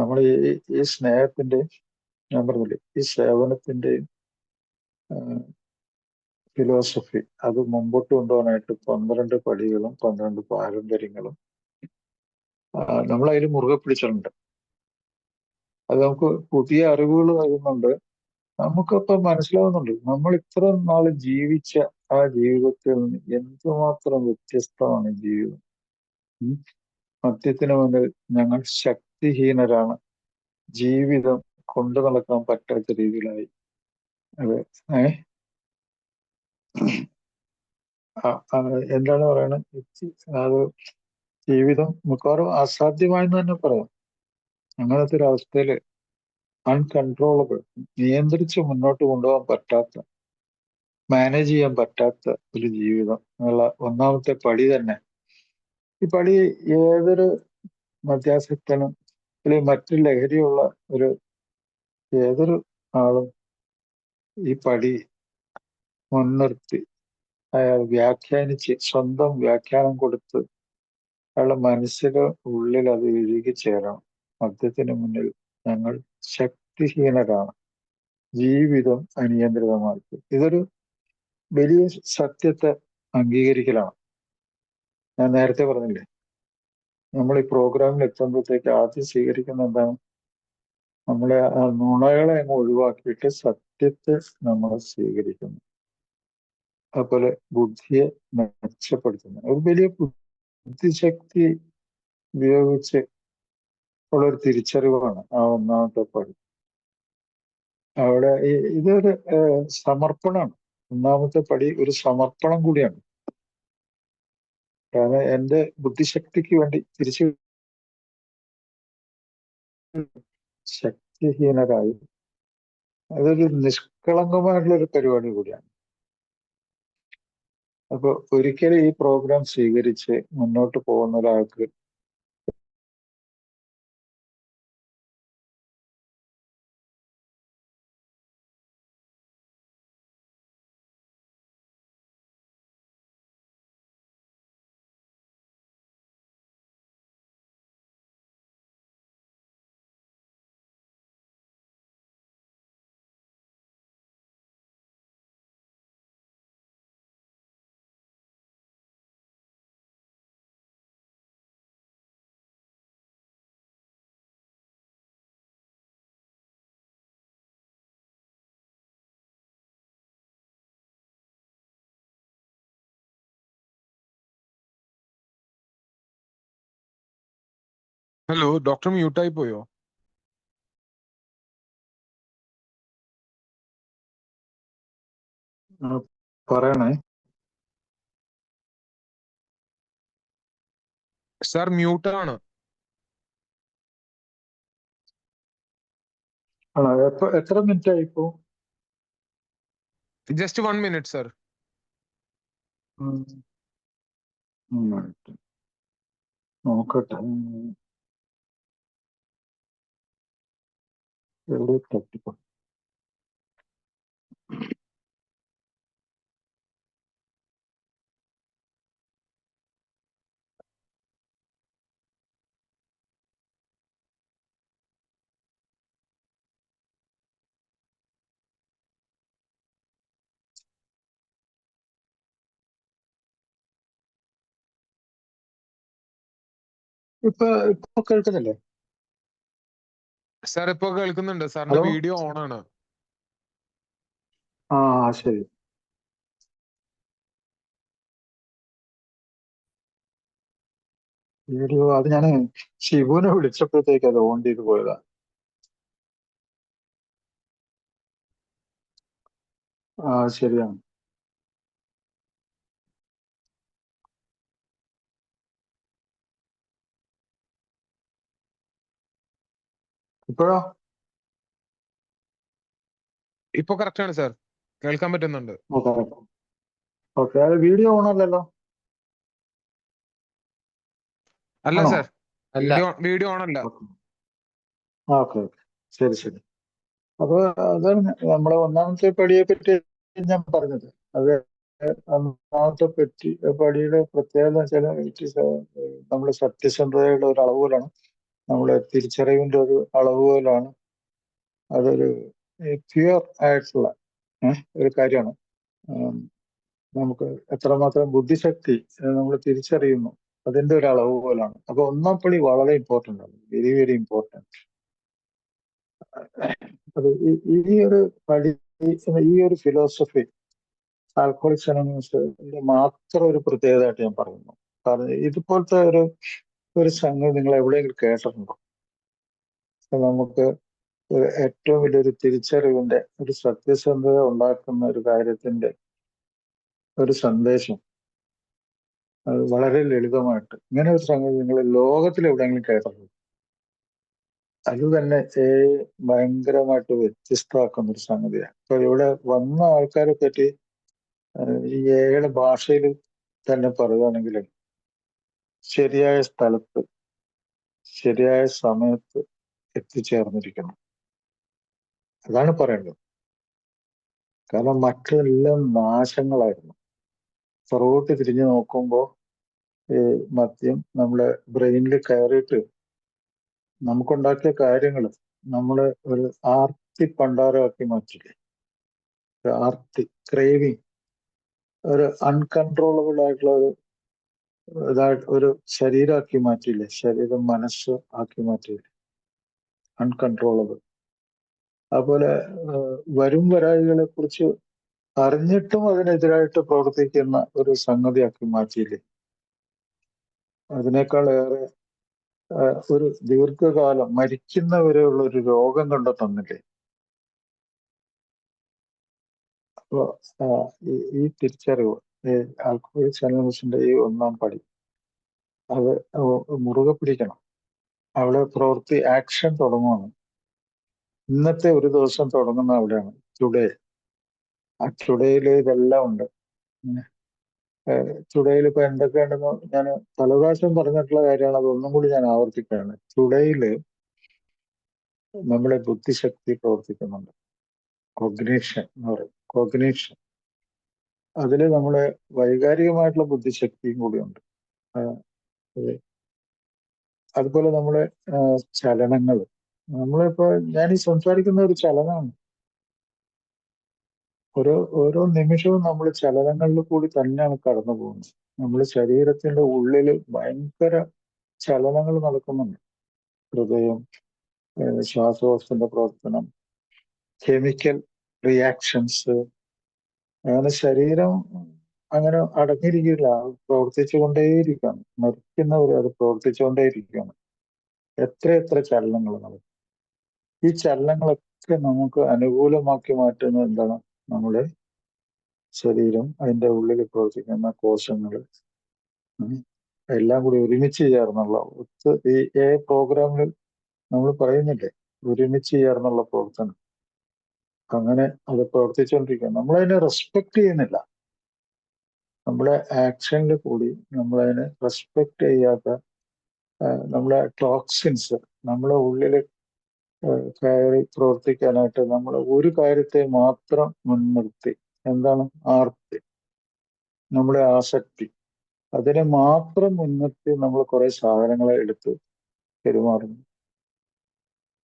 [SPEAKER 1] നമ്മൾ ഈ സ്നേഹത്തിന്റെ, ഞാൻ പറഞ്ഞില്ലേ, ഈ സേവനത്തിന്റെ ഫിലോസഫി അത് മുമ്പോട്ട് കൊണ്ടുപോകാനായിട്ട് 12 പടികളും 12 പാരമ്പര്യങ്ങളും നമ്മൾ അതിൽ മുറുകെ പിടിച്ചിട്ടുണ്ട്. അത് നമുക്ക് പുതിയ അറിവുകൾ നൽകുന്നുണ്ട്. നമുക്കപ്പം മനസ്സിലാവുന്നുണ്ട് നമ്മൾ ഇത്ര നാൾ ജീവിച്ച ആ ജീവിതത്തിൽ നിന്ന് എന്തുമാത്രം വ്യത്യസ്തമാണ് ജീവിതം. മദ്യത്തിന് മുന്നിൽ ഞങ്ങൾ ശക്തിഹീനരാണ്. ജീവിതം കൊണ്ടു നടക്കാൻ പറ്റാത്ത രീതിയിലായി. അത് എന്താണ് പറയണത്, അത് ജീവിതം മിക്കവാറും അസാധ്യമായെന്ന് തന്നെ പറയാം. അങ്ങനത്തെ ഒരു അവസ്ഥയിൽ അൺകൺട്രോളബിൾ, നിയന്ത്രിച്ച് മുന്നോട്ട് കൊണ്ടുപോകാൻ പറ്റാത്ത, മാനേജ് ചെയ്യാൻ പറ്റാത്ത ഒരു ജീവിതം എന്നുള്ള ഒന്നാമത്തെ പടി തന്നെ. ഈ പടി ഏതൊരു മദ്യാസക്തനും അല്ലെങ്കിൽ മറ്റു ലഹരിയുള്ള ഒരു ഏതൊരു ആളും ഈ പടി മുൻനിർത്തി അയാൾ വ്യാഖ്യാനിച്ച് സ്വന്തം വ്യാഖ്യാനം കൊടുത്ത് അയാളുടെ മനസ്സിന് ഉള്ളിൽ അത് ഇഴുകിച്ചേരണം. മദ്യത്തിന് മുന്നിൽ ഞങ്ങൾ ശക്തിഹീനരാണ്, ജീവിതം അനിയന്ത്രിതമാക്കി. ഇതൊരു വലിയ സത്യത്തെ അംഗീകരിക്കലാണ്. ഞാൻ നേരത്തെ പറഞ്ഞില്ലേ, നമ്മൾ ഈ പ്രോഗ്രാമിൽ എത്തുമ്പോഴത്തേക്ക് ആദ്യം സ്വീകരിക്കുന്ന എന്താണ്? നമ്മളെ ആ നുണകളെ അങ്ങ് ഒഴിവാക്കിയിട്ട് സത്യത്തെ നമ്മൾ സ്വീകരിക്കുന്നു. അതുപോലെ ബുദ്ധിയെ മെച്ചപ്പെടുത്തുന്നു. ഒരു വലിയ ബുദ്ധിശക്തി ഉപയോഗിച്ച് ഉള്ളൊരു തിരിച്ചറിവാണ് ആ ഒന്നാമത്തെ പടി. അവിടെ ഇതൊരു സമർപ്പണമാണ്. ഒന്നാമത്തെ പടി ഒരു സമർപ്പണം കൂടിയാണ്. കാരണം എൻ്റെ ബുദ്ധിശക്തിക്ക് വേണ്ടി തിരിച്ചു ശക്തിഹീനരായി, അതൊരു നിഷ്കളങ്കമായിട്ടുള്ള ഒരു പരിപാടി കൂടിയാണ്. അപ്പൊ ഒരിക്കലും ഈ പ്രോഗ്രാം സ്വീകരിച്ച് മുന്നോട്ട് പോകുന്ന ഒരാൾക്ക്
[SPEAKER 2] ഹലോ, ഡോക്ടർ മ്യൂട്ടായി പോയോ?
[SPEAKER 1] പറയണേ.
[SPEAKER 2] സാർ മ്യൂട്ടാണ്.
[SPEAKER 1] ആണോ? എത്ര മിനിറ്റ് ആയി ഇപ്പോ?
[SPEAKER 2] Just 1 minute, sir.
[SPEAKER 1] നോക്കട്ടെ. എവിടെ തട്ടിപ്പോ? ഇപ്പൊ കേൾക്കുന്നില്ലേ?
[SPEAKER 2] സാർ ഇപ്പൊ കേൾക്കുന്നുണ്ട്. സാറിന്റെ വീഡിയോ ഓൺ ആണ്.
[SPEAKER 1] ആ ശരി. വീഡിയോ അത് ഞാൻ ഷിബുവിനെ വിളിച്ചപ്പോഴത്തേക്ക് അത് ഓൺ ചെയ്ത് പോയതാ. ശരിയാണ്. ഇപ്പോഴോ?
[SPEAKER 2] ഇപ്പൊ കറക്റ്റ് ആണ് സാർ, കേൾക്കാൻ പറ്റുന്നുണ്ട്.
[SPEAKER 1] ഓക്കെ. അത് വീഡിയോ ഓൺ അല്ലല്ലോ?
[SPEAKER 2] അല്ല സാർ, വീഡിയോ ഓൺ അല്ല.
[SPEAKER 1] ഓക്കെ. ശരി ശരി. അപ്പൊ അതാണ് നമ്മളെ ഒന്നാമത്തെ പടിയെ പറ്റി ഞാൻ പറഞ്ഞത്. അത് ഒന്നാമത്തെ പടിയുടെ പ്രത്യേകത വെച്ചാൽ നമ്മുടെ സത്യസന്ധതയുടെ ഒരു അളവുകോലാണ്, നമ്മുടെ തിരിച്ചറിവിന്റെ ഒരു അളവുകോലാണ്. അതൊരു പ്യുവർ ആയിട്ടുള്ള ഒരു കാര്യമാണ്. നമുക്ക് എത്രമാത്രം ബുദ്ധിശക്തി നമ്മൾ തിരിച്ചറിയുന്നു, അതിന്റെ ഒരു അളവുകോലാണ്. അപ്പൊ ഒന്നാം പടി വളരെ ഇമ്പോർട്ടൻ്റ് ആണ്, വെരി വെരി ഇമ്പോർട്ടൻ്റ്. അത് ഈ ഒരു പടി, ഈ ഒരു ഫിലോസഫി ആൽക്കഹോളിക്സ് അനോണിമസിന്റെ മാത്രം ഒരു പ്രത്യേകതയായിട്ട് ഞാൻ പറയുന്നു. കാരണം ഇതുപോലത്തെ ഒരു സംഗതി നിങ്ങൾ എവിടെയെങ്കിലും കേട്ടിട്ടുണ്ടോ? നമുക്ക് ഏറ്റവും വലിയൊരു തിരിച്ചറിവിന്റെ ഒരു സത്യസന്ധത ഉണ്ടാക്കുന്ന ഒരു കാര്യത്തിന്റെ ഒരു സന്ദേശം. അത് വളരെ ലളിതമായിട്ട് ഇങ്ങനെ ഒരു സംഗതി നിങ്ങൾ ലോകത്തിൽ എവിടെയെങ്കിലും കേട്ടിട്ടുണ്ടോ? അത് തന്നെ ഭയങ്കരമായിട്ട് വ്യത്യസ്തമാക്കുന്ന ഒരു സംഗതിയാണ്. ഇപ്പൊ ഇവിടെ വന്ന ആൾക്കാരെ പറ്റി ഈ ഏഴ് ഭാഷയിൽ തന്നെ പറയുകയാണെങ്കിൽ ശരിയായ സ്ഥലത്ത് ശരിയായ സമയത്ത് എത്തിച്ചേർന്നിരിക്കണം, അതാണ് പറയേണ്ടത്. കാരണം മറ്റെല്ലാം നാശങ്ങളായിരുന്നു. പുറകോട്ട് തിരിഞ്ഞു നോക്കുമ്പോൾ ഈ മദ്യം നമ്മുടെ ബ്രെയിനിൽ കയറിയിട്ട് നമുക്കുണ്ടാക്കിയ കാര്യങ്ങൾ നമ്മളെ ഒരു ആർത്തി പണ്ടാരമാക്കി മാറ്റില്ലേ. ഒരു ആർത്തി, ക്രേവിങ്, ഒരു അൺകൺട്രോളബിൾ ആയിട്ടുള്ള ഒരു ശരീരമാക്കി മാറ്റില്ലേ. ശരീരം മനസ്സ് ആക്കി മാറ്റില്ലേ, അൺകൺട്രോളബിൾ. അതുപോലെ വരും വരായികളെ കുറിച്ച് അറിഞ്ഞിട്ടും അതിനെതിരായിട്ട് പ്രവർത്തിക്കുന്ന ഒരു സംഗതിയാക്കി മാറ്റിയില്ലേ. അതിനേക്കാളേറെ ഒരു ദീർഘകാലം മരിക്കുന്നവരെയുള്ള ഒരു രോഗം കണ്ട തന്നില്ലേ. അപ്പൊ ഈ തിരിച്ചറിവ്, ആൽക്കഹോളിക്സ് അനോണിമസിന്റെ ഈ ഒന്നാം പടി, അത് മുറുകെ പിടിക്കണം. അവിടെ പ്രവൃത്തി, ആക്ഷൻ തുടങ്ങുകയാണ്. ഇന്നത്തെ ഒരു ദിവസം തുടങ്ങുന്ന അവിടെയാണ്, ടുഡേ. ആ ടുഡേയിൽ ഇതെല്ലാം ഉണ്ട്. ടുഡേയിൽ ഇപ്പൊ എന്തൊക്കെയുണ്ടെന്ന് ഞാൻ പലപ്രാവശ്യം പറഞ്ഞിട്ടുള്ള കാര്യമാണ്, അതൊന്നും കൂടി ഞാൻ ആവർത്തിക്കുകയാണ്. ടുഡേയില് നമ്മുടെ ബുദ്ധിശക്തി പ്രവർത്തിക്കുന്നുണ്ട്. കോഗ്നീഷൻ എന്ന് പറയും. കോഗ്നീഷൻ, അതിൽ നമ്മുടെ വൈകാരികമായിട്ടുള്ള ബുദ്ധിശക്തിയും കൂടിയുണ്ട്. അതുപോലെ നമ്മുടെ ചലനങ്ങൾ, നമ്മളിപ്പോ ഞാൻ ഈ സംസാരിക്കുന്ന ഒരു ചലനമാണ്. ഓരോ നിമിഷവും നമ്മൾ ചലനങ്ങളിൽ കൂടി തന്നെയാണ് കടന്നു പോകുന്നത്. നമ്മുടെ ശരീരത്തിന്റെ ഉള്ളിൽ ഭയങ്കര ചലനങ്ങൾ നടക്കുന്നുണ്ട്. ഹൃദയം, ശ്വാസകോശത്തിന്റെ പ്രവർത്തനം, കെമിക്കൽ റിയാക്ഷൻസ്. അങ്ങനെ ശരീരം അങ്ങനെ അടങ്ങിയിരിക്കില്ല, പ്രവർത്തിച്ചു കൊണ്ടേയിരിക്കുകയാണ്. മരിക്കുന്നവരെ അത് പ്രവർത്തിച്ചുകൊണ്ടേയിരിക്കുകയാണ്. എത്ര ചലനങ്ങൾ നടക്കും. ഈ ചലനങ്ങളൊക്കെ നമുക്ക് അനുകൂലമാക്കി മാറ്റുന്നത് എന്താണ്? നമ്മുടെ ശരീരം, അതിൻ്റെ ഉള്ളിൽ പ്രവർത്തിക്കുന്ന കോശങ്ങൾ എല്ലാം കൂടി ഒരുമിച്ച് ചേർന്നുള്ള ഈ പ്രോഗ്രാമിൽ നമ്മൾ പറയുന്നില്ലേ, ഒരുമിച്ച് ചേർന്നുള്ള പ്രവർത്തനം. അങ്ങനെ അത് പ്രവർത്തിച്ചുകൊണ്ടിരിക്കുക. നമ്മളതിനെ റെസ്പെക്ട് ചെയ്യുന്നില്ല. നമ്മുടെ ആക്ഷനിൽ കൂടി നമ്മളതിനെ റെസ്പെക്ട് ചെയ്യാത്ത നമ്മളെ ടോക്സിൻസ് നമ്മളെ ഉള്ളിൽ കയറി പ്രവർത്തിക്കാനായിട്ട് നമ്മൾ ഒരു കാര്യത്തെ മാത്രം മുൻനിർത്തി, എന്താണ്? ആർത്തി, നമ്മുടെ ആസക്തി, അതിനെ മാത്രം മുൻനിർത്തി നമ്മൾ കുറെ സാധനങ്ങളെ എടുത്ത് പെരുമാറുന്നു.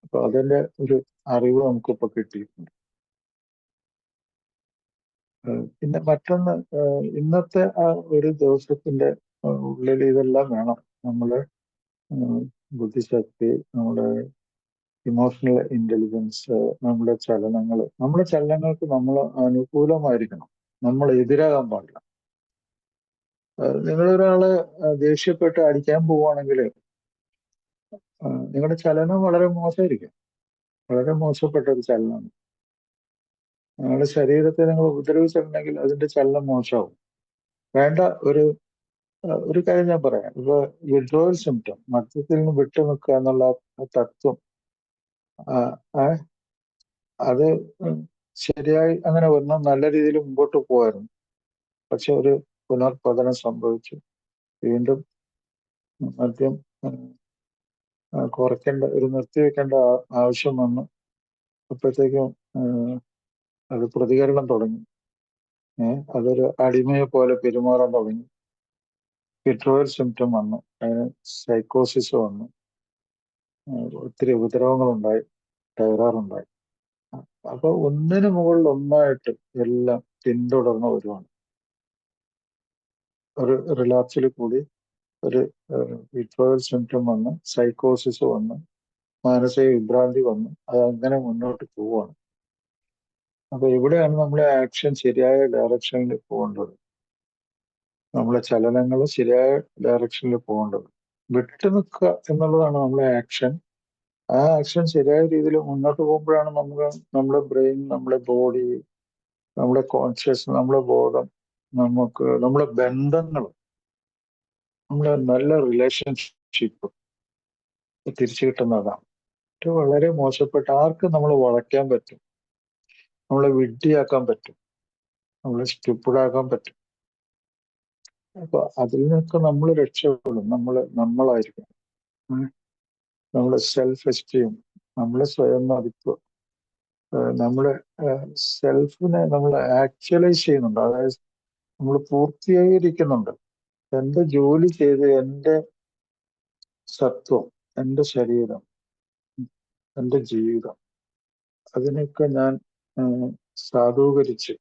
[SPEAKER 1] അപ്പൊ അതിന്റെ ഒരു അറിവ് നമുക്കിപ്പോ കിട്ടിയിട്ടുണ്ട്. പിന്നെ മറ്റൊന്ന്, ഇന്നത്തെ ആ ഒരു ദിവസത്തിന്റെ ഉള്ളിൽ ഇതെല്ലാം വേണം. നമ്മളെ ബുദ്ധിശക്തി, നമ്മുടെ ഇമോഷണൽ ഇന്റലിജൻസ്, നമ്മുടെ ചലനങ്ങൾക്ക് നമ്മൾ അനുകൂലമായിരിക്കണം, നമ്മൾ എതിരാകാൻ പാടില്ല. നിങ്ങളൊരാളെ ദേഷ്യപ്പെട്ട് അടിക്കാൻ പോവുകയാണെങ്കിൽ നിങ്ങളുടെ ചലനം വളരെ മോശമായിരിക്കും, വളരെ മോശപ്പെട്ട ഒരു ചലനമാണ്. നിങ്ങളുടെ ശരീരത്തെ നിങ്ങൾ ഉപദ്രവിച്ചിട്ടുണ്ടെങ്കിൽ അതിന്റെ ചലനം മോശമാവും. വേണ്ട. ഒരു കാര്യം ഞാൻ പറയാം. ഇപ്പൊ വിഡ്രോവൽ സിംറ്റം, മദ്യത്തിൽ നിന്ന് വിട്ടു നിൽക്കുക എന്നുള്ള തത്വം, അത് ശരിയായി അങ്ങനെ വന്നാൽ നല്ല രീതിയിൽ മുമ്പോട്ട് പോകായിരുന്നു. പക്ഷെ ഒരു പുനർപതനം സംഭവിച്ചു. വീണ്ടും മദ്യം നിർത്തിവെക്കേണ്ട ആവശ്യം വന്നു. അപ്പോഴത്തേക്കും അത് പ്രതികരണം തുടങ്ങി. അതൊരു അടിമയെ പോലെ പെരുമാറാൻ തുടങ്ങി. വിഡ്രോവൽ സിംറ്റം വന്നു, അതിന് സൈക്കോസിസ് വന്നു, ഒത്തിരി ഉപദ്രവങ്ങളുണ്ടായി, തകരാറുണ്ടായി. അപ്പൊ ഒന്നിനു മുകളിൽ ഒന്നായിട്ട് എല്ലാം പിന്തുടർന്ന് വരുവാണ്. ഒരു റിലാപ്സിൽ കൂടി ഒരു വിഡ്രോവൽ സിംറ്റം വന്ന്, സൈക്കോസിസ് വന്ന്, മാനസിക വിഭ്രാന്തി വന്ന്, അതങ്ങനെ മുന്നോട്ട് പോവുകയാണ്. അപ്പൊ എവിടെയാണ് നമ്മുടെ ആക്ഷൻ ശരിയായ ഡയറക്ഷനിൽ പോകേണ്ടത്? നമ്മളെ ചലനങ്ങൾ ശരിയായ ഡയറക്ഷനിൽ പോകേണ്ടത്. വിട്ടു നിൽക്കുക എന്നുള്ളതാണ് നമ്മളെ ആക്ഷൻ. ആ ആക്ഷൻ ശരിയായ രീതിയിൽ മുന്നോട്ട് പോകുമ്പോഴാണ് നമ്മുടെ ബ്രെയിൻ, നമ്മുടെ ബോഡി, നമ്മുടെ കോൺഷ്യസ്, നമ്മുടെ ബോധം, നമ്മുടെ ബന്ധങ്ങൾ, നമ്മുടെ നല്ല റിലേഷൻഷിപ്പ് തിരിച്ചു കിട്ടുന്നതാണ്. ഇത് വളരെ മോശപ്പെട്ട ആർക്കും നമ്മൾ വളയ്ക്കാൻ പറ്റും, നമ്മളെ വിഡ്ഢിയാക്കാൻ പറ്റും, നമ്മളെ സ്റ്റുപ്പിഡാക്കാൻ പറ്റും. അപ്പൊ അതിൽ നിന്നൊക്കെ നമ്മൾ രക്ഷപ്പെടും. നമ്മളായിരിക്കും. നമ്മുടെ സെൽഫ് എസ്റ്റീം, നമ്മളെ സ്വയം മതിപ്പ്, നമ്മള് സെൽഫിനെ നമ്മൾ ആക്ച്വലൈസ് ചെയ്യുന്നുണ്ട്. അതായത് നമ്മൾ പൂർത്തീകരിക്കുന്നുണ്ട്. എന്റെ ജോലി ചെയ്ത് എന്റെ സത്വം, എന്റെ ശരീരം, എന്റെ ജീവിതം, അതിനൊക്കെ ഞാൻ സാധൂകരിച്ച്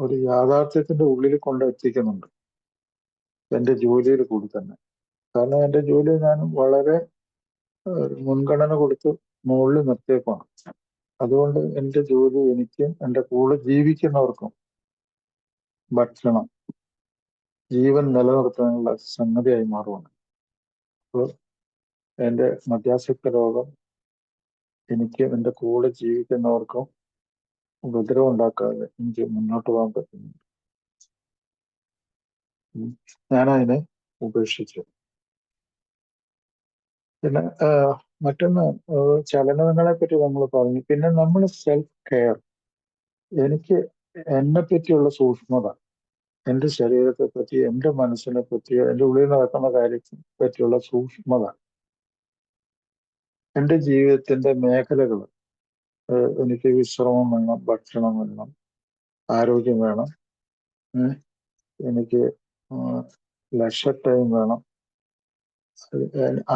[SPEAKER 1] ഒരു യാഥാർത്ഥ്യത്തിന്റെ ഉള്ളിൽ കൊണ്ടെത്തിക്കുന്നുണ്ട് എന്റെ ജോലിയിൽ കൂടി തന്നെ. കാരണം എന്റെ ജോലി ഞാൻ വളരെ മുൻഗണന കൊടുത്ത് മുകളിൽ നിർത്തിയേക്കാണ്. അതുകൊണ്ട് എന്റെ ജോലി എനിക്കും എന്റെ കൂടെ ജീവിക്കുന്നവർക്കും ഭക്ഷണം, ജീവൻ നിലനിർത്താനുള്ള സംഗതിയായി മാറുകയാണ്. അപ്പോൾ എന്റെ മദ്യാസക്ത രോഗം എനിക്കും എന്റെ കൂടെ ജീവിക്കുന്നവർക്കും ഉപദ്രവം ഉണ്ടാക്കാതെ എനിക്ക് മുന്നോട്ട് പോകാൻ പറ്റുന്നുണ്ട്. ഞാനതിനെ ഉപേക്ഷിച്ചു. പിന്നെ മറ്റൊന്ന്, ചലനങ്ങളെ പറ്റി നമ്മൾ പറഞ്ഞു. പിന്നെ നമ്മൾ സെൽഫ് കെയർ, എനിക്ക് എന്നെ പറ്റിയുള്ള സൂക്ഷ്മത, എന്റെ ശരീരത്തെ പറ്റി, എന്റെ മനസ്സിനെ പറ്റി, എന്റെ ഉള്ളിൽ നടക്കുന്ന കാര്യത്തെ പറ്റിയുള്ള സൂക്ഷ്മത, എന്റെ ജീവിതത്തിന്റെ മേഖലകൾ, എനിക്ക് വിശ്രമം വേണം, ഭക്ഷണം വേണം, ആരോഗ്യം വേണം, എനിക്ക് ലെഷർ ടൈം വേണം,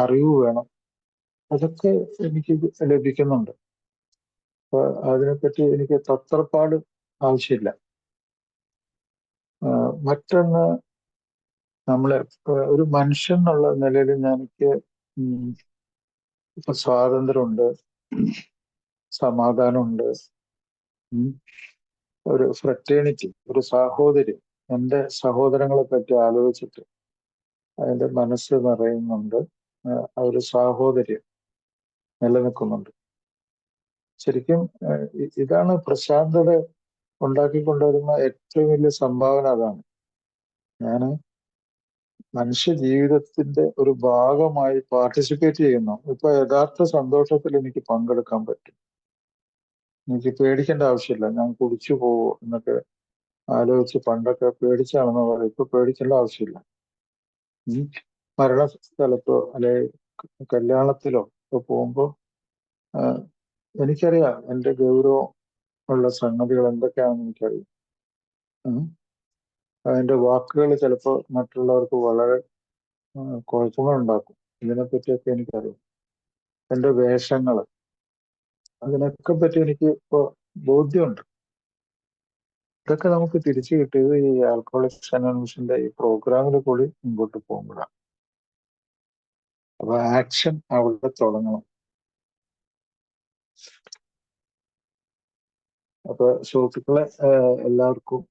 [SPEAKER 1] അറിവ് വേണം, അതൊക്കെ എനിക്ക് ലഭിക്കുന്നുണ്ട്. അപ്പൊ അതിനെപ്പറ്റി എനിക്ക് തത്രപ്പാട് ആവശ്യമില്ല. മറ്റൊന്ന്, നമ്മളെ ഒരു മനുഷ്യൻ എന്നുള്ള നിലയിൽ എനിക്ക് ഇപ്പൊ സ്വാതന്ത്ര്യമുണ്ട്, സമാധാനമുണ്ട്, ഒരു ഫ്രറ്റേണിറ്റി, ഒരു സാഹോദര്യം. എൻ്റെ സഹോദരങ്ങളെ പറ്റി ആലോചിച്ചിട്ട് അതിന്റെ മനസ്സ് നിറയുന്നുണ്ട്. ആ ഒരു സാഹോദര്യം നിലനിൽക്കുന്നുണ്ട്. ശരിക്കും ഇതാണ് പ്രശാന്തത ഉണ്ടാക്കിക്കൊണ്ടുവരുന്ന ഏറ്റവും വലിയ സംഭാവന. അതാണ് ഞാൻ മനുഷ്യ ജീവിതത്തിന്റെ ഒരു ഭാഗമായി പാർട്ടിസിപ്പേറ്റ് ചെയ്യുന്നു. ഇപ്പൊ യഥാർത്ഥ സന്തോഷത്തിൽ എനിക്ക് പങ്കെടുക്കാൻ പറ്റും. എനിക്ക് പേടിക്കേണ്ട ആവശ്യമില്ല, ഞാൻ കുടിച്ചു പോവോ എന്നൊക്കെ ആലോചിച്ച് പണ്ടൊക്കെ പേടിച്ചാണെന്ന് പറയും. ഇപ്പൊ പേടിക്കേണ്ട ആവശ്യമില്ല. മരണസ്ഥലത്തോ അല്ലെ കല്യാണത്തിലോ ഒക്കെ പോകുമ്പോ എനിക്കറിയാം എൻ്റെ ഗൗരവം ഉള്ള സംഗതികൾ എന്തൊക്കെയാണെന്ന് എനിക്കറിയാം. അതിന്റെ വാക്കുകൾ ചിലപ്പോൾ മറ്റുള്ളവർക്ക് വളരെ കുഴപ്പങ്ങൾ ഉണ്ടാക്കും. ഇതിനെപ്പറ്റിയൊക്കെ എനിക്കറിയാം. എൻ്റെ വേഷങ്ങൾ, അതിനൊക്കെ പറ്റി എനിക്ക് ഇപ്പോൾ ബോധ്യമുണ്ട്. ഇതൊക്കെ നമുക്ക് തിരിച്ചു കിട്ടിയത് ഈ ആൽക്കഹോളിക്സ് അനോണിമസിന്റെ ഈ പ്രോഗ്രാമിൽ കൂടി മുമ്പോട്ട് പോകുമ്പോഴാണ്. അപ്പൊ ആക്ഷൻ അവിടെ തുടങ്ങണം. അപ്പൊ സുഹൃത്തുക്കളെ, എല്ലാവർക്കും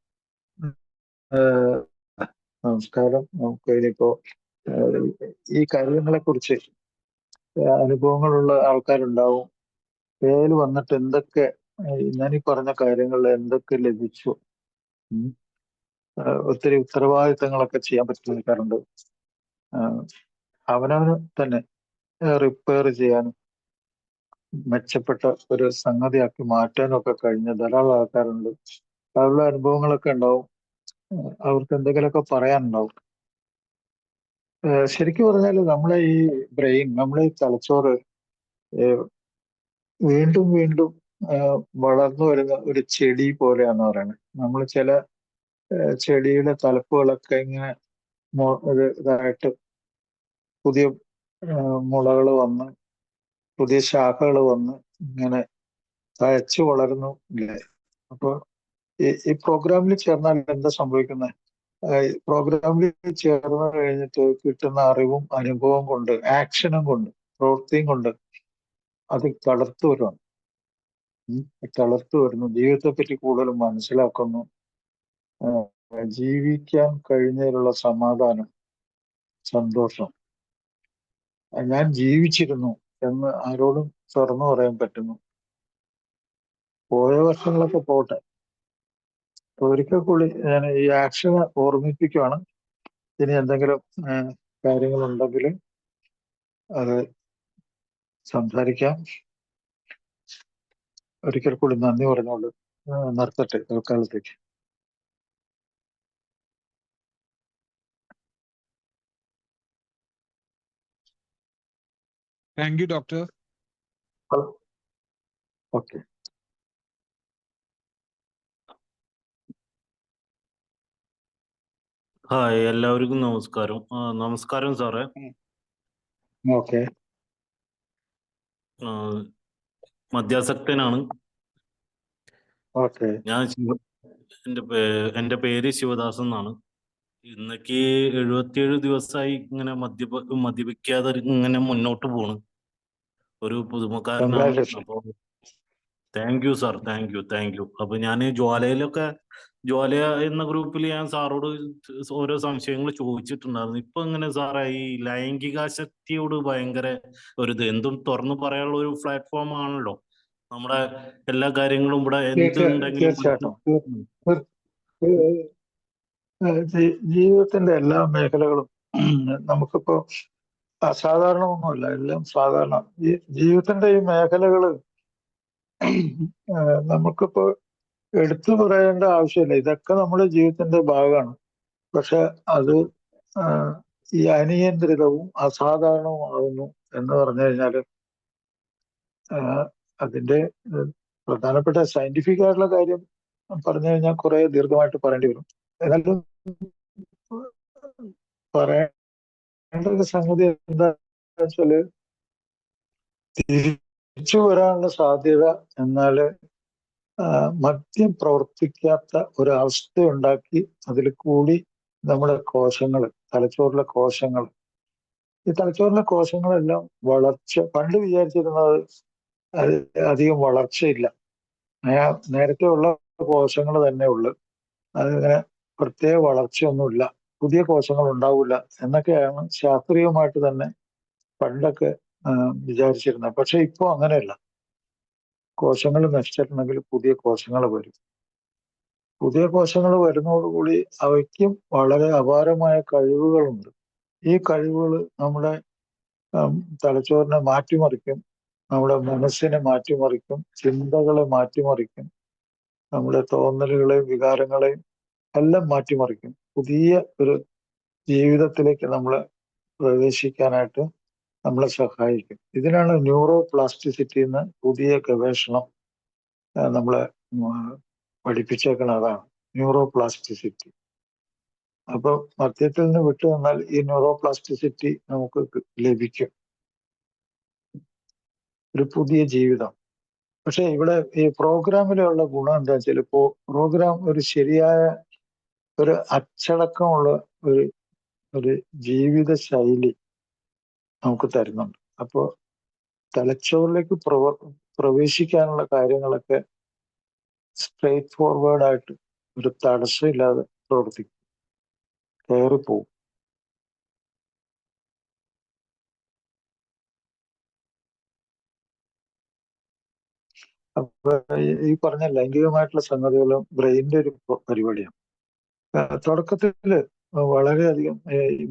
[SPEAKER 1] നമസ്കാരം. നമുക്ക് ഇനിയിപ്പോ ഈ കാര്യങ്ങളെ കുറിച്ച് അനുഭവങ്ങളുള്ള ആൾക്കാരുണ്ടാവും. പേര് വന്നിട്ട് എന്തൊക്കെ ഞാനീ പറഞ്ഞ കാര്യങ്ങളിൽ എന്തൊക്കെ ലഭിച്ചു, ഒത്തിരി ഉത്തരവാദിത്തങ്ങളൊക്കെ ചെയ്യാൻ പറ്റുന്ന ആൾക്കാരുണ്ട്. അവനവന് തന്നെ റിപ്പയർ ചെയ്യാനും മെച്ചപ്പെട്ട ഒരു സംഗതിയാക്കി മാറ്റാനും ഒക്കെ കഴിഞ്ഞ ധാരാളം ആൾക്കാരുണ്ട്. അവരുടെ അനുഭവങ്ങളൊക്കെ ഉണ്ടാവും, അവർക്ക് എന്തെങ്കിലുമൊക്കെ പറയാനുണ്ടാവും. ശരിക്കും പറഞ്ഞാൽ നമ്മളെ ഈ ബ്രെയിൻ, നമ്മളെ ഈ തലച്ചോറ് വീണ്ടും വീണ്ടും വളർന്നു വരുന്ന ഒരു ചെടി പോലെയാന്ന് പറയുന്നത്. നമ്മൾ ചില ചെടിയുടെ തലപ്പുകളൊക്കെ ഇങ്ങനെ ഇതായിട്ട് പുതിയ മുളകൾ വന്ന്, പുതിയ ശാഖകൾ വന്ന് ഇങ്ങനെ തഴച്ചു വളരുന്നു ഇല്ലേ? അപ്പൊ ഈ പ്രോഗ്രാമിൽ ചേർന്നാൽ എന്താ സംഭവിക്കുന്നത്? പ്രോഗ്രാമിൽ ചേർന്ന് കഴിഞ്ഞിട്ട് കിട്ടുന്ന അറിവും അനുഭവം കൊണ്ട്, ആക്ഷനും കൊണ്ട്, പ്രവൃത്തിയും കൊണ്ട് അത് തളർത്തു വരുവാണ്. തളർത്തു വരുന്നു, ജീവിതത്തെ പറ്റി കൂടുതൽ മനസ്സിലാക്കുന്നു, ജീവിക്കാൻ കഴിഞ്ഞതിലുള്ള സമാധാനം, സന്തോഷം. ഞാൻ ജീവിച്ചിരുന്നു, എന്ന് ആരോടും തുറന്നു പറയാൻ പറ്റുന്നു. പോയ വർഷങ്ങളൊക്കെ പോട്ടെ. ഒരിക്കൽ കൂടി ഞാൻ ഈ ആക്ഷനെ ഓർമ്മിപ്പിക്കുകയാണ്. ഇനി എന്തെങ്കിലും കാര്യങ്ങളുണ്ടെങ്കിൽ അത് സംസാരിക്കാം. ഒരിക്കൽ കൂടി നന്ദി പറഞ്ഞുകൊണ്ട് നിർത്തട്ടെ തൽക്കാലത്തേക്ക്.
[SPEAKER 2] Thank you doctor.
[SPEAKER 1] Okay.
[SPEAKER 3] Hi, എല്ലാവർക്കും നമസ്കാരം. നമസ്കാരം സാറേ.
[SPEAKER 1] ഓക്കെ.
[SPEAKER 3] മദ്യാസക്തനാണ്.
[SPEAKER 1] ഓക്കെ.
[SPEAKER 3] ഞാൻ എൻ്റെ പേര് ശിവദാസൻ എന്നാണ്. ഇന്നേക്ക് 77 ദിവസമായി ഇങ്ങനെ മദ്യപിക്കാതെ ഇങ്ങനെ മുന്നോട്ട് പോണ്. ഒരു പുതുമക്കാരനാണ്. അപ്പൊ thank you sir, thank you. അപ്പൊ ഞാൻ ജ്വാല എന്ന ഗ്രൂപ്പിൽ ഞാൻ സാറോട് ഓരോ സംശയങ്ങൾ ചോദിച്ചിട്ടുണ്ടായിരുന്നു. ഇപ്പൊ ഇങ്ങനെ സാറേ ഈ ലൈംഗികാശക്തിയോട് ഭയങ്കര എന്തും തുറന്നു പറയാനുള്ള ഒരു പ്ലാറ്റ്ഫോം ആണല്ലോ. നമ്മുടെ എല്ലാ കാര്യങ്ങളും ഇവിടെ എന്തുണ്ടെങ്കിലും
[SPEAKER 1] ജീവിതത്തിന്റെ എല്ലാ മേഖലകളും നമുക്കിപ്പോ അസാധാരണമൊന്നുമല്ല, എല്ലാം സാധാരണ. ജീവിതത്തിന്റെ ഈ മേഖലകള് നമുക്കിപ്പോ എടുത്തു പറയേണ്ട ആവശ്യമില്ല. ഇതൊക്കെ നമ്മുടെ ജീവിതത്തിന്റെ ഭാഗമാണ്. പക്ഷെ അത് ഈ അനിയന്ത്രിതവും അസാധാരണവുമാകുന്നു എന്ന് പറഞ്ഞു കഴിഞ്ഞാല് അതിന്റെ പ്രധാനപ്പെട്ട സയന്റിഫിക് ആയിട്ടുള്ള കാര്യം പറഞ്ഞു കഴിഞ്ഞാൽ കുറെ ദീർഘമായിട്ട് പറയേണ്ടി വരും. എന്നാലും പറയേണ്ട ഒരു സംഗതി എന്താണെന്ന് വെച്ചാല് തിരിച്ചു വരാനുള്ള സാധ്യത, എന്നാല് മദ്യം പ്രവർത്തിക്കാത്ത ഒരവസ്ഥ ഉണ്ടാക്കി അതിൽ കൂടി നമ്മുടെ തലച്ചോറിലെ കോശങ്ങൾ ഈ തലച്ചോറിലെ കോശങ്ങളെല്ലാം പണ്ട് വിചാരിച്ചിരുന്നത് അത് അധികം വളർച്ചയില്ല, നേരത്തെ ഉള്ള കോശങ്ങൾ തന്നെ ഉള്ളു, അതിങ്ങനെ പ്രത്യേക വളർച്ചയൊന്നുമില്ല, പുതിയ കോശങ്ങൾ ഉണ്ടാവില്ല എന്നൊക്കെയാണ് ശാസ്ത്രീയമായിട്ട് തന്നെ പണ്ടൊക്കെ വിചാരിച്ചിരുന്നത്. പക്ഷെ ഇപ്പൊ അങ്ങനെയല്ല. കോശങ്ങൾ നശിച്ചിട്ടുണ്ടെങ്കിൽ പുതിയ കോശങ്ങൾ വരും. പുതിയ കോശങ്ങൾ വരുന്നതോടുകൂടി അവയ്ക്കും വളരെ അപാരമായ കഴിവുകളുണ്ട്. ഈ കഴിവുകൾ നമ്മുടെ തലച്ചോറിനെ മാറ്റിമറിക്കും, നമ്മുടെ മനസ്സിനെ മാറ്റിമറിക്കും, ചിന്തകളെ മാറ്റിമറിക്കും, നമ്മുടെ തോന്നലുകളെയും വികാരങ്ങളെയും എല്ലാം മാറ്റിമറിക്കും. പുതിയ ഒരു ജീവിതത്തിലേക്ക് നമ്മളെ പ്രവേശിക്കാനായിട്ട് നമ്മളെ സഹായിക്കും. ഇതിനാണ് ന്യൂറോ പ്ലാസ്റ്റിസിറ്റി എന്ന പുതിയ ഗവേഷണം നമ്മളെ പഠിപ്പിച്ചേക്കണം. അതാണ് ന്യൂറോ പ്ലാസ്റ്റിസിറ്റി. അപ്പൊ മദ്യത്തിൽ നിന്ന് വിട്ടു വന്നാൽ ഈ ന്യൂറോ പ്ലാസ്റ്റിസിറ്റി നമുക്ക് ലഭിക്കും, ഒരു പുതിയ ജീവിതം. പക്ഷെ ഇവിടെ ഈ പ്രോഗ്രാമിലുള്ള ഗുണം എന്താ വെച്ചാൽ, ഇപ്പോ പ്രോഗ്രാം ഒരു ശരിയായ ഒരു അച്ചടക്കമുള്ള ഒരു ജീവിത ശൈലി നമുക്ക് തരുന്നുണ്ട്. അപ്പോൾ തലച്ചോറിലേക്ക് പ്രവേശിക്കാനുള്ള കാര്യങ്ങളൊക്കെ സ്ട്രെയിറ്റ് ഫോർവേഡായിട്ട് ഒരു തടസ്സമില്ലാതെ പ്രവർത്തിക്കും, കയറിപ്പോവും. അപ്പൊ ഈ പറഞ്ഞ ലൈംഗികമായിട്ടുള്ള സംഗതികളും ബ്രെയിനിന്റെ ഒരു പരിപാടിയാണ്. തുടക്കത്തില് വളരെയധികം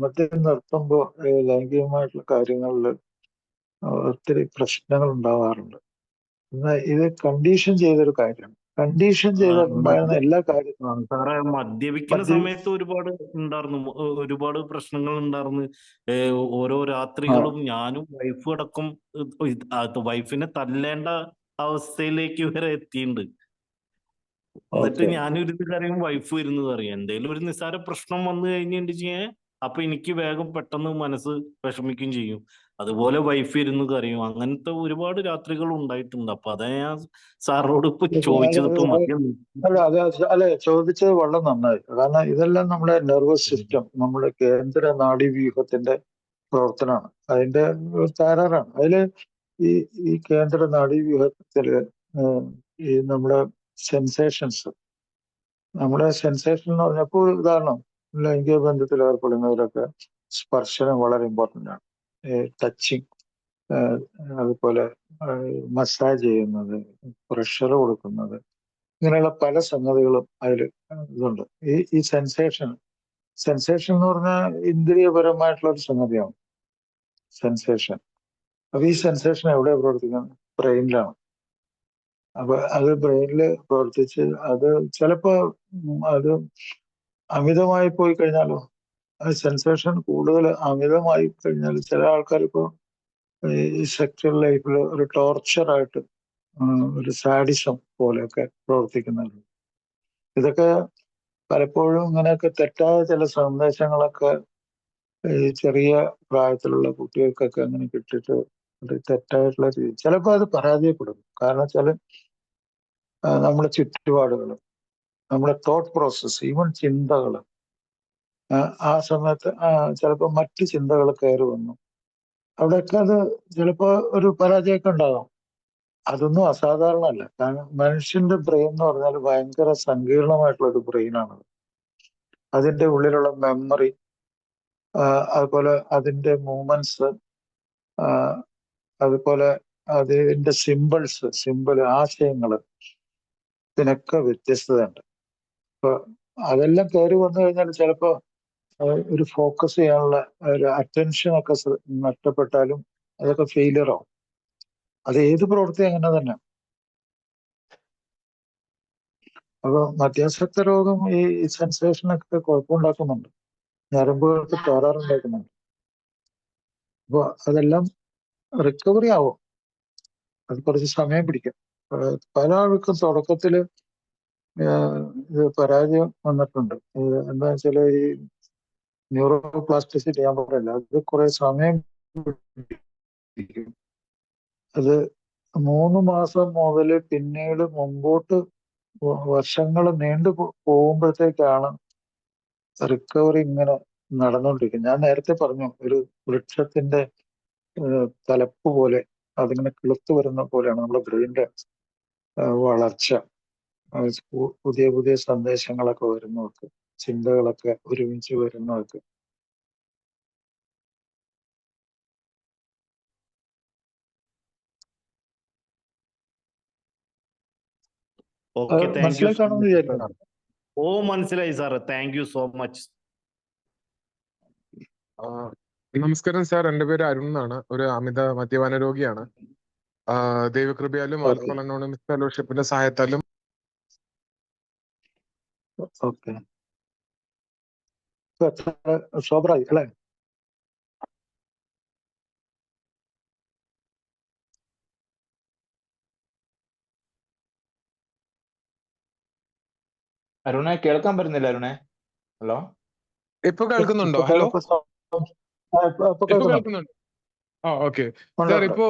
[SPEAKER 1] മദ്യം നിർത്തുമ്പോൾ ലൈംഗികമായിട്ടുള്ള കാര്യങ്ങളിൽ ഒത്തിരി പ്രശ്നങ്ങൾ ഉണ്ടാവാറുണ്ട്. എന്നാൽ ഇത് കണ്ടീഷൻ ചെയ്തൊരു കാര്യമാണ്. കണ്ടീഷൻ ചെയ്തിട്ടുണ്ടായിരുന്ന എല്ലാ കാര്യങ്ങളും
[SPEAKER 3] സാറേ, മദ്യപിക്കുന്ന സമയത്ത് ഒരുപാട് പ്രശ്നങ്ങൾ ഉണ്ടായിരുന്നു. ഓരോ രാത്രികളും ഞാനും വൈഫും അടക്കം വൈഫിനെ തല്ലേണ്ട അവസ്ഥയിലേക്ക് വരെ എത്തിയിട്ടുണ്ട്. എന്നിട്ട് ഞാനൊരു കാര്യം വൈഫ് വരുന്നത് അറിയാം. എന്തെങ്കിലും ഒരു നിസ്സാര പ്രശ്നം വന്നു കഴിഞ്ഞിട്ടുണ്ടെങ്കിൽ അപ്പൊ എനിക്ക് വേഗം പെട്ടെന്ന് മനസ്സ് വിഷമിക്കുകയും ചെയ്യും. അതുപോലെ വൈഫ് ഇരുന്ന് കരയും. അങ്ങനത്തെ ഒരുപാട് രാത്രികൾ ഉണ്ടായിട്ടുണ്ട്. അപ്പൊ അതാ ഞാൻ സാറിനോട് ഇപ്പൊ ചോദിച്ചത്. ഇപ്പൊ മദ്യം
[SPEAKER 1] അല്ലെ, ചോദിച്ചത് വളരെ നന്നായി. കാരണം ഇതെല്ലാം നമ്മുടെ നെർവസ് സിസ്റ്റം, നമ്മുടെ കേന്ദ്ര നാഡീവ്യൂഹത്തിന്റെ പ്രവർത്തനമാണ്, അതിന്റെ തകരാറാണ്. അതില് ഈ കേന്ദ്ര നാഡീവ്യൂഹത്തില് ഈ നമ്മുടെ സെൻസേഷൻ എന്ന് പറഞ്ഞപ്പോൾ ഉദാഹരണം, ലൈംഗിക ബന്ധത്തിൽ ഏർപ്പെടുന്നവരൊക്കെ സ്പർശനം വളരെ ഇമ്പോർട്ടൻ്റ് ആണ്. ടച്ചിങ്, അതുപോലെ മസാജ് ചെയ്യുന്നത്, പ്രഷർ കൊടുക്കുന്നത്, ഇങ്ങനെയുള്ള പല സംഗതികളും അതിൽ ഇതുണ്ട്. ഈ സെൻസേഷൻ എന്ന് പറഞ്ഞാൽ ഇന്ദ്രിയപരമായിട്ടുള്ള ഒരു സംഗതിയാണ് സെൻസേഷൻ. അപ്പൊ ഈ സെൻസേഷൻ എവിടെയാണ് പ്രവർത്തിക്കുന്നത്? ബ്രെയിനിലാണ്. അപ്പൊ അത് ബ്രെയിനിൽ പ്രവർത്തിച്ച് അത് ചിലപ്പോ അത് അമിതമായി പോയി കഴിഞ്ഞാലോ, ആ സെൻസേഷൻ കൂടുതൽ അമിതമായി കഴിഞ്ഞാൽ ചില ആൾക്കാർ ഇപ്പോൾ ഈ സെക്ഷൽ ലൈഫിൽ ഒരു ടോർച്ചറായിട്ട് ഒരു സാഡിസം പോലെയൊക്കെ പ്രവർത്തിക്കുന്നുണ്ട്. ഇതൊക്കെ പലപ്പോഴും ഇങ്ങനെയൊക്കെ തെറ്റായ ചില സന്ദേശങ്ങളൊക്കെ ഈ ചെറിയ പ്രായത്തിലുള്ള കുട്ടികൾക്കൊക്കെ അങ്ങനെ കിട്ടിയിട്ട് ഒരു തെറ്റായിട്ടുള്ള രീതി ചിലപ്പോൾ അത് പരാജയപ്പെടും. കാരണം വെച്ചാൽ നമ്മുടെ ചുറ്റുപാടുകൾ, നമ്മുടെ തോട്ട് പ്രോസസ്സ്, ഈവൻ ചിന്തകൾ, ആ സമയത്ത് ചിലപ്പോൾ മറ്റ് ചിന്തകൾ കയറി വന്നു. അവിടെയൊക്കെ അത് ചിലപ്പോൾ ഒരു പരാജയമൊക്കെ ഉണ്ടാകാം. അതൊന്നും അസാധാരണമല്ല. കാരണം മനുഷ്യന്റെ ബ്രെയിൻ എന്ന് പറഞ്ഞാൽ ഭയങ്കര സങ്കീർണമായിട്ടുള്ള ഒരു ബ്രെയിനാണ്. അതിൻ്റെ ഉള്ളിലുള്ള മെമ്മറി, അതുപോലെ അതിൻ്റെ മൂവ്മെന്റ്സ്, അതുപോലെ അതിൻ്റെ സിമ്പിൾ ആശയങ്ങൾ, ഇതിനൊക്കെ വ്യത്യസ്തതയുണ്ട്. അപ്പൊ അതെല്ലാം കയറി വന്നു കഴിഞ്ഞാൽ ചിലപ്പോൾ ഒരു ഫോക്കസ് ചെയ്യാനുള്ള ഒരു അറ്റൻഷനൊക്കെ നഷ്ടപ്പെട്ടാലും അതൊക്കെ ഫെയിലിയർ ആവും. അത് ഏത് പ്രവൃത്തി അങ്ങനെ തന്നെ. അപ്പൊ മദ്യാസക്ത രോഗം ഈ സെൻസേഷനൊക്കെ കുഴപ്പമുണ്ടാക്കുന്നുണ്ട്, ഞരമ്പുകൾക്ക് തകരാറുണ്ടാക്കുന്നുണ്ട്. അപ്പൊ അതെല്ലാം റിക്കവറി ആവും. അത് കുറച്ച് സമയം പിടിക്കും. പല ആൾക്കും തുടക്കത്തില് ഇത് പരാജയം വന്നിട്ടുണ്ട്. എന്താ വെച്ചാൽ ഈ ന്യൂറോ പ്ലാസ്റ്റിസിറ്റി ഞാൻ പറയില്ല, അത് കുറെ സമയം പിടിക്കും. അത് 3 മാസം മുതൽ പിന്നീട് മുമ്പോട്ട് വർഷങ്ങൾ നീണ്ടു പോകുമ്പോഴത്തേക്കാണ് റിക്കവറി ഇങ്ങനെ നടന്നുകൊണ്ടിരിക്കുന്നത്. ഞാൻ നേരത്തെ പറഞ്ഞു, ഒരു വൃക്ഷത്തിന്റെ തലപ്പ് പോലെ അതിങ്ങനെ കിളുത്തു വരുന്ന പോലെയാണ് നമ്മുടെ ബ്രെയിനിന്റെ വളർച്ച. പുതിയ പുതിയ സന്ദേശങ്ങളൊക്കെ വരുന്നവർക്ക്, ചിന്തകളൊക്കെ ഒരുമിച്ച് വരുന്നവർക്ക്.
[SPEAKER 3] Okay, thank you.
[SPEAKER 1] മനസ്സിലായി കാണുമെന്ന് വിചാരിക്കണം.
[SPEAKER 3] മനസ്സിലായി sir, thank you so much.
[SPEAKER 2] നമസ്കാരം സാർ, എൻ്റെ പേര് അരുൺ എന്നാണ്. ഒരു അമിത മദ്യപാന രോഗിയാണ്. ദൈവകൃപയാലും ആൽക്കഹോൾ അനോണിമസ് ഫെലോഷിപ്പിന്റെ സഹായത്താലും
[SPEAKER 1] ഓക്കെ, സോബറായി അല്ലേ?
[SPEAKER 4] അരുണെ കേൾക്കാൻ പറ്റുന്നില്ല. അരുണെ, ഹലോ,
[SPEAKER 2] ഇപ്പൊ കേൾക്കുന്നുണ്ടോ? ഹലോ, ഇപ്പൊ കേൾക്കുന്നുണ്ട്. ഓക്കെ സാർ, ഇപ്പോ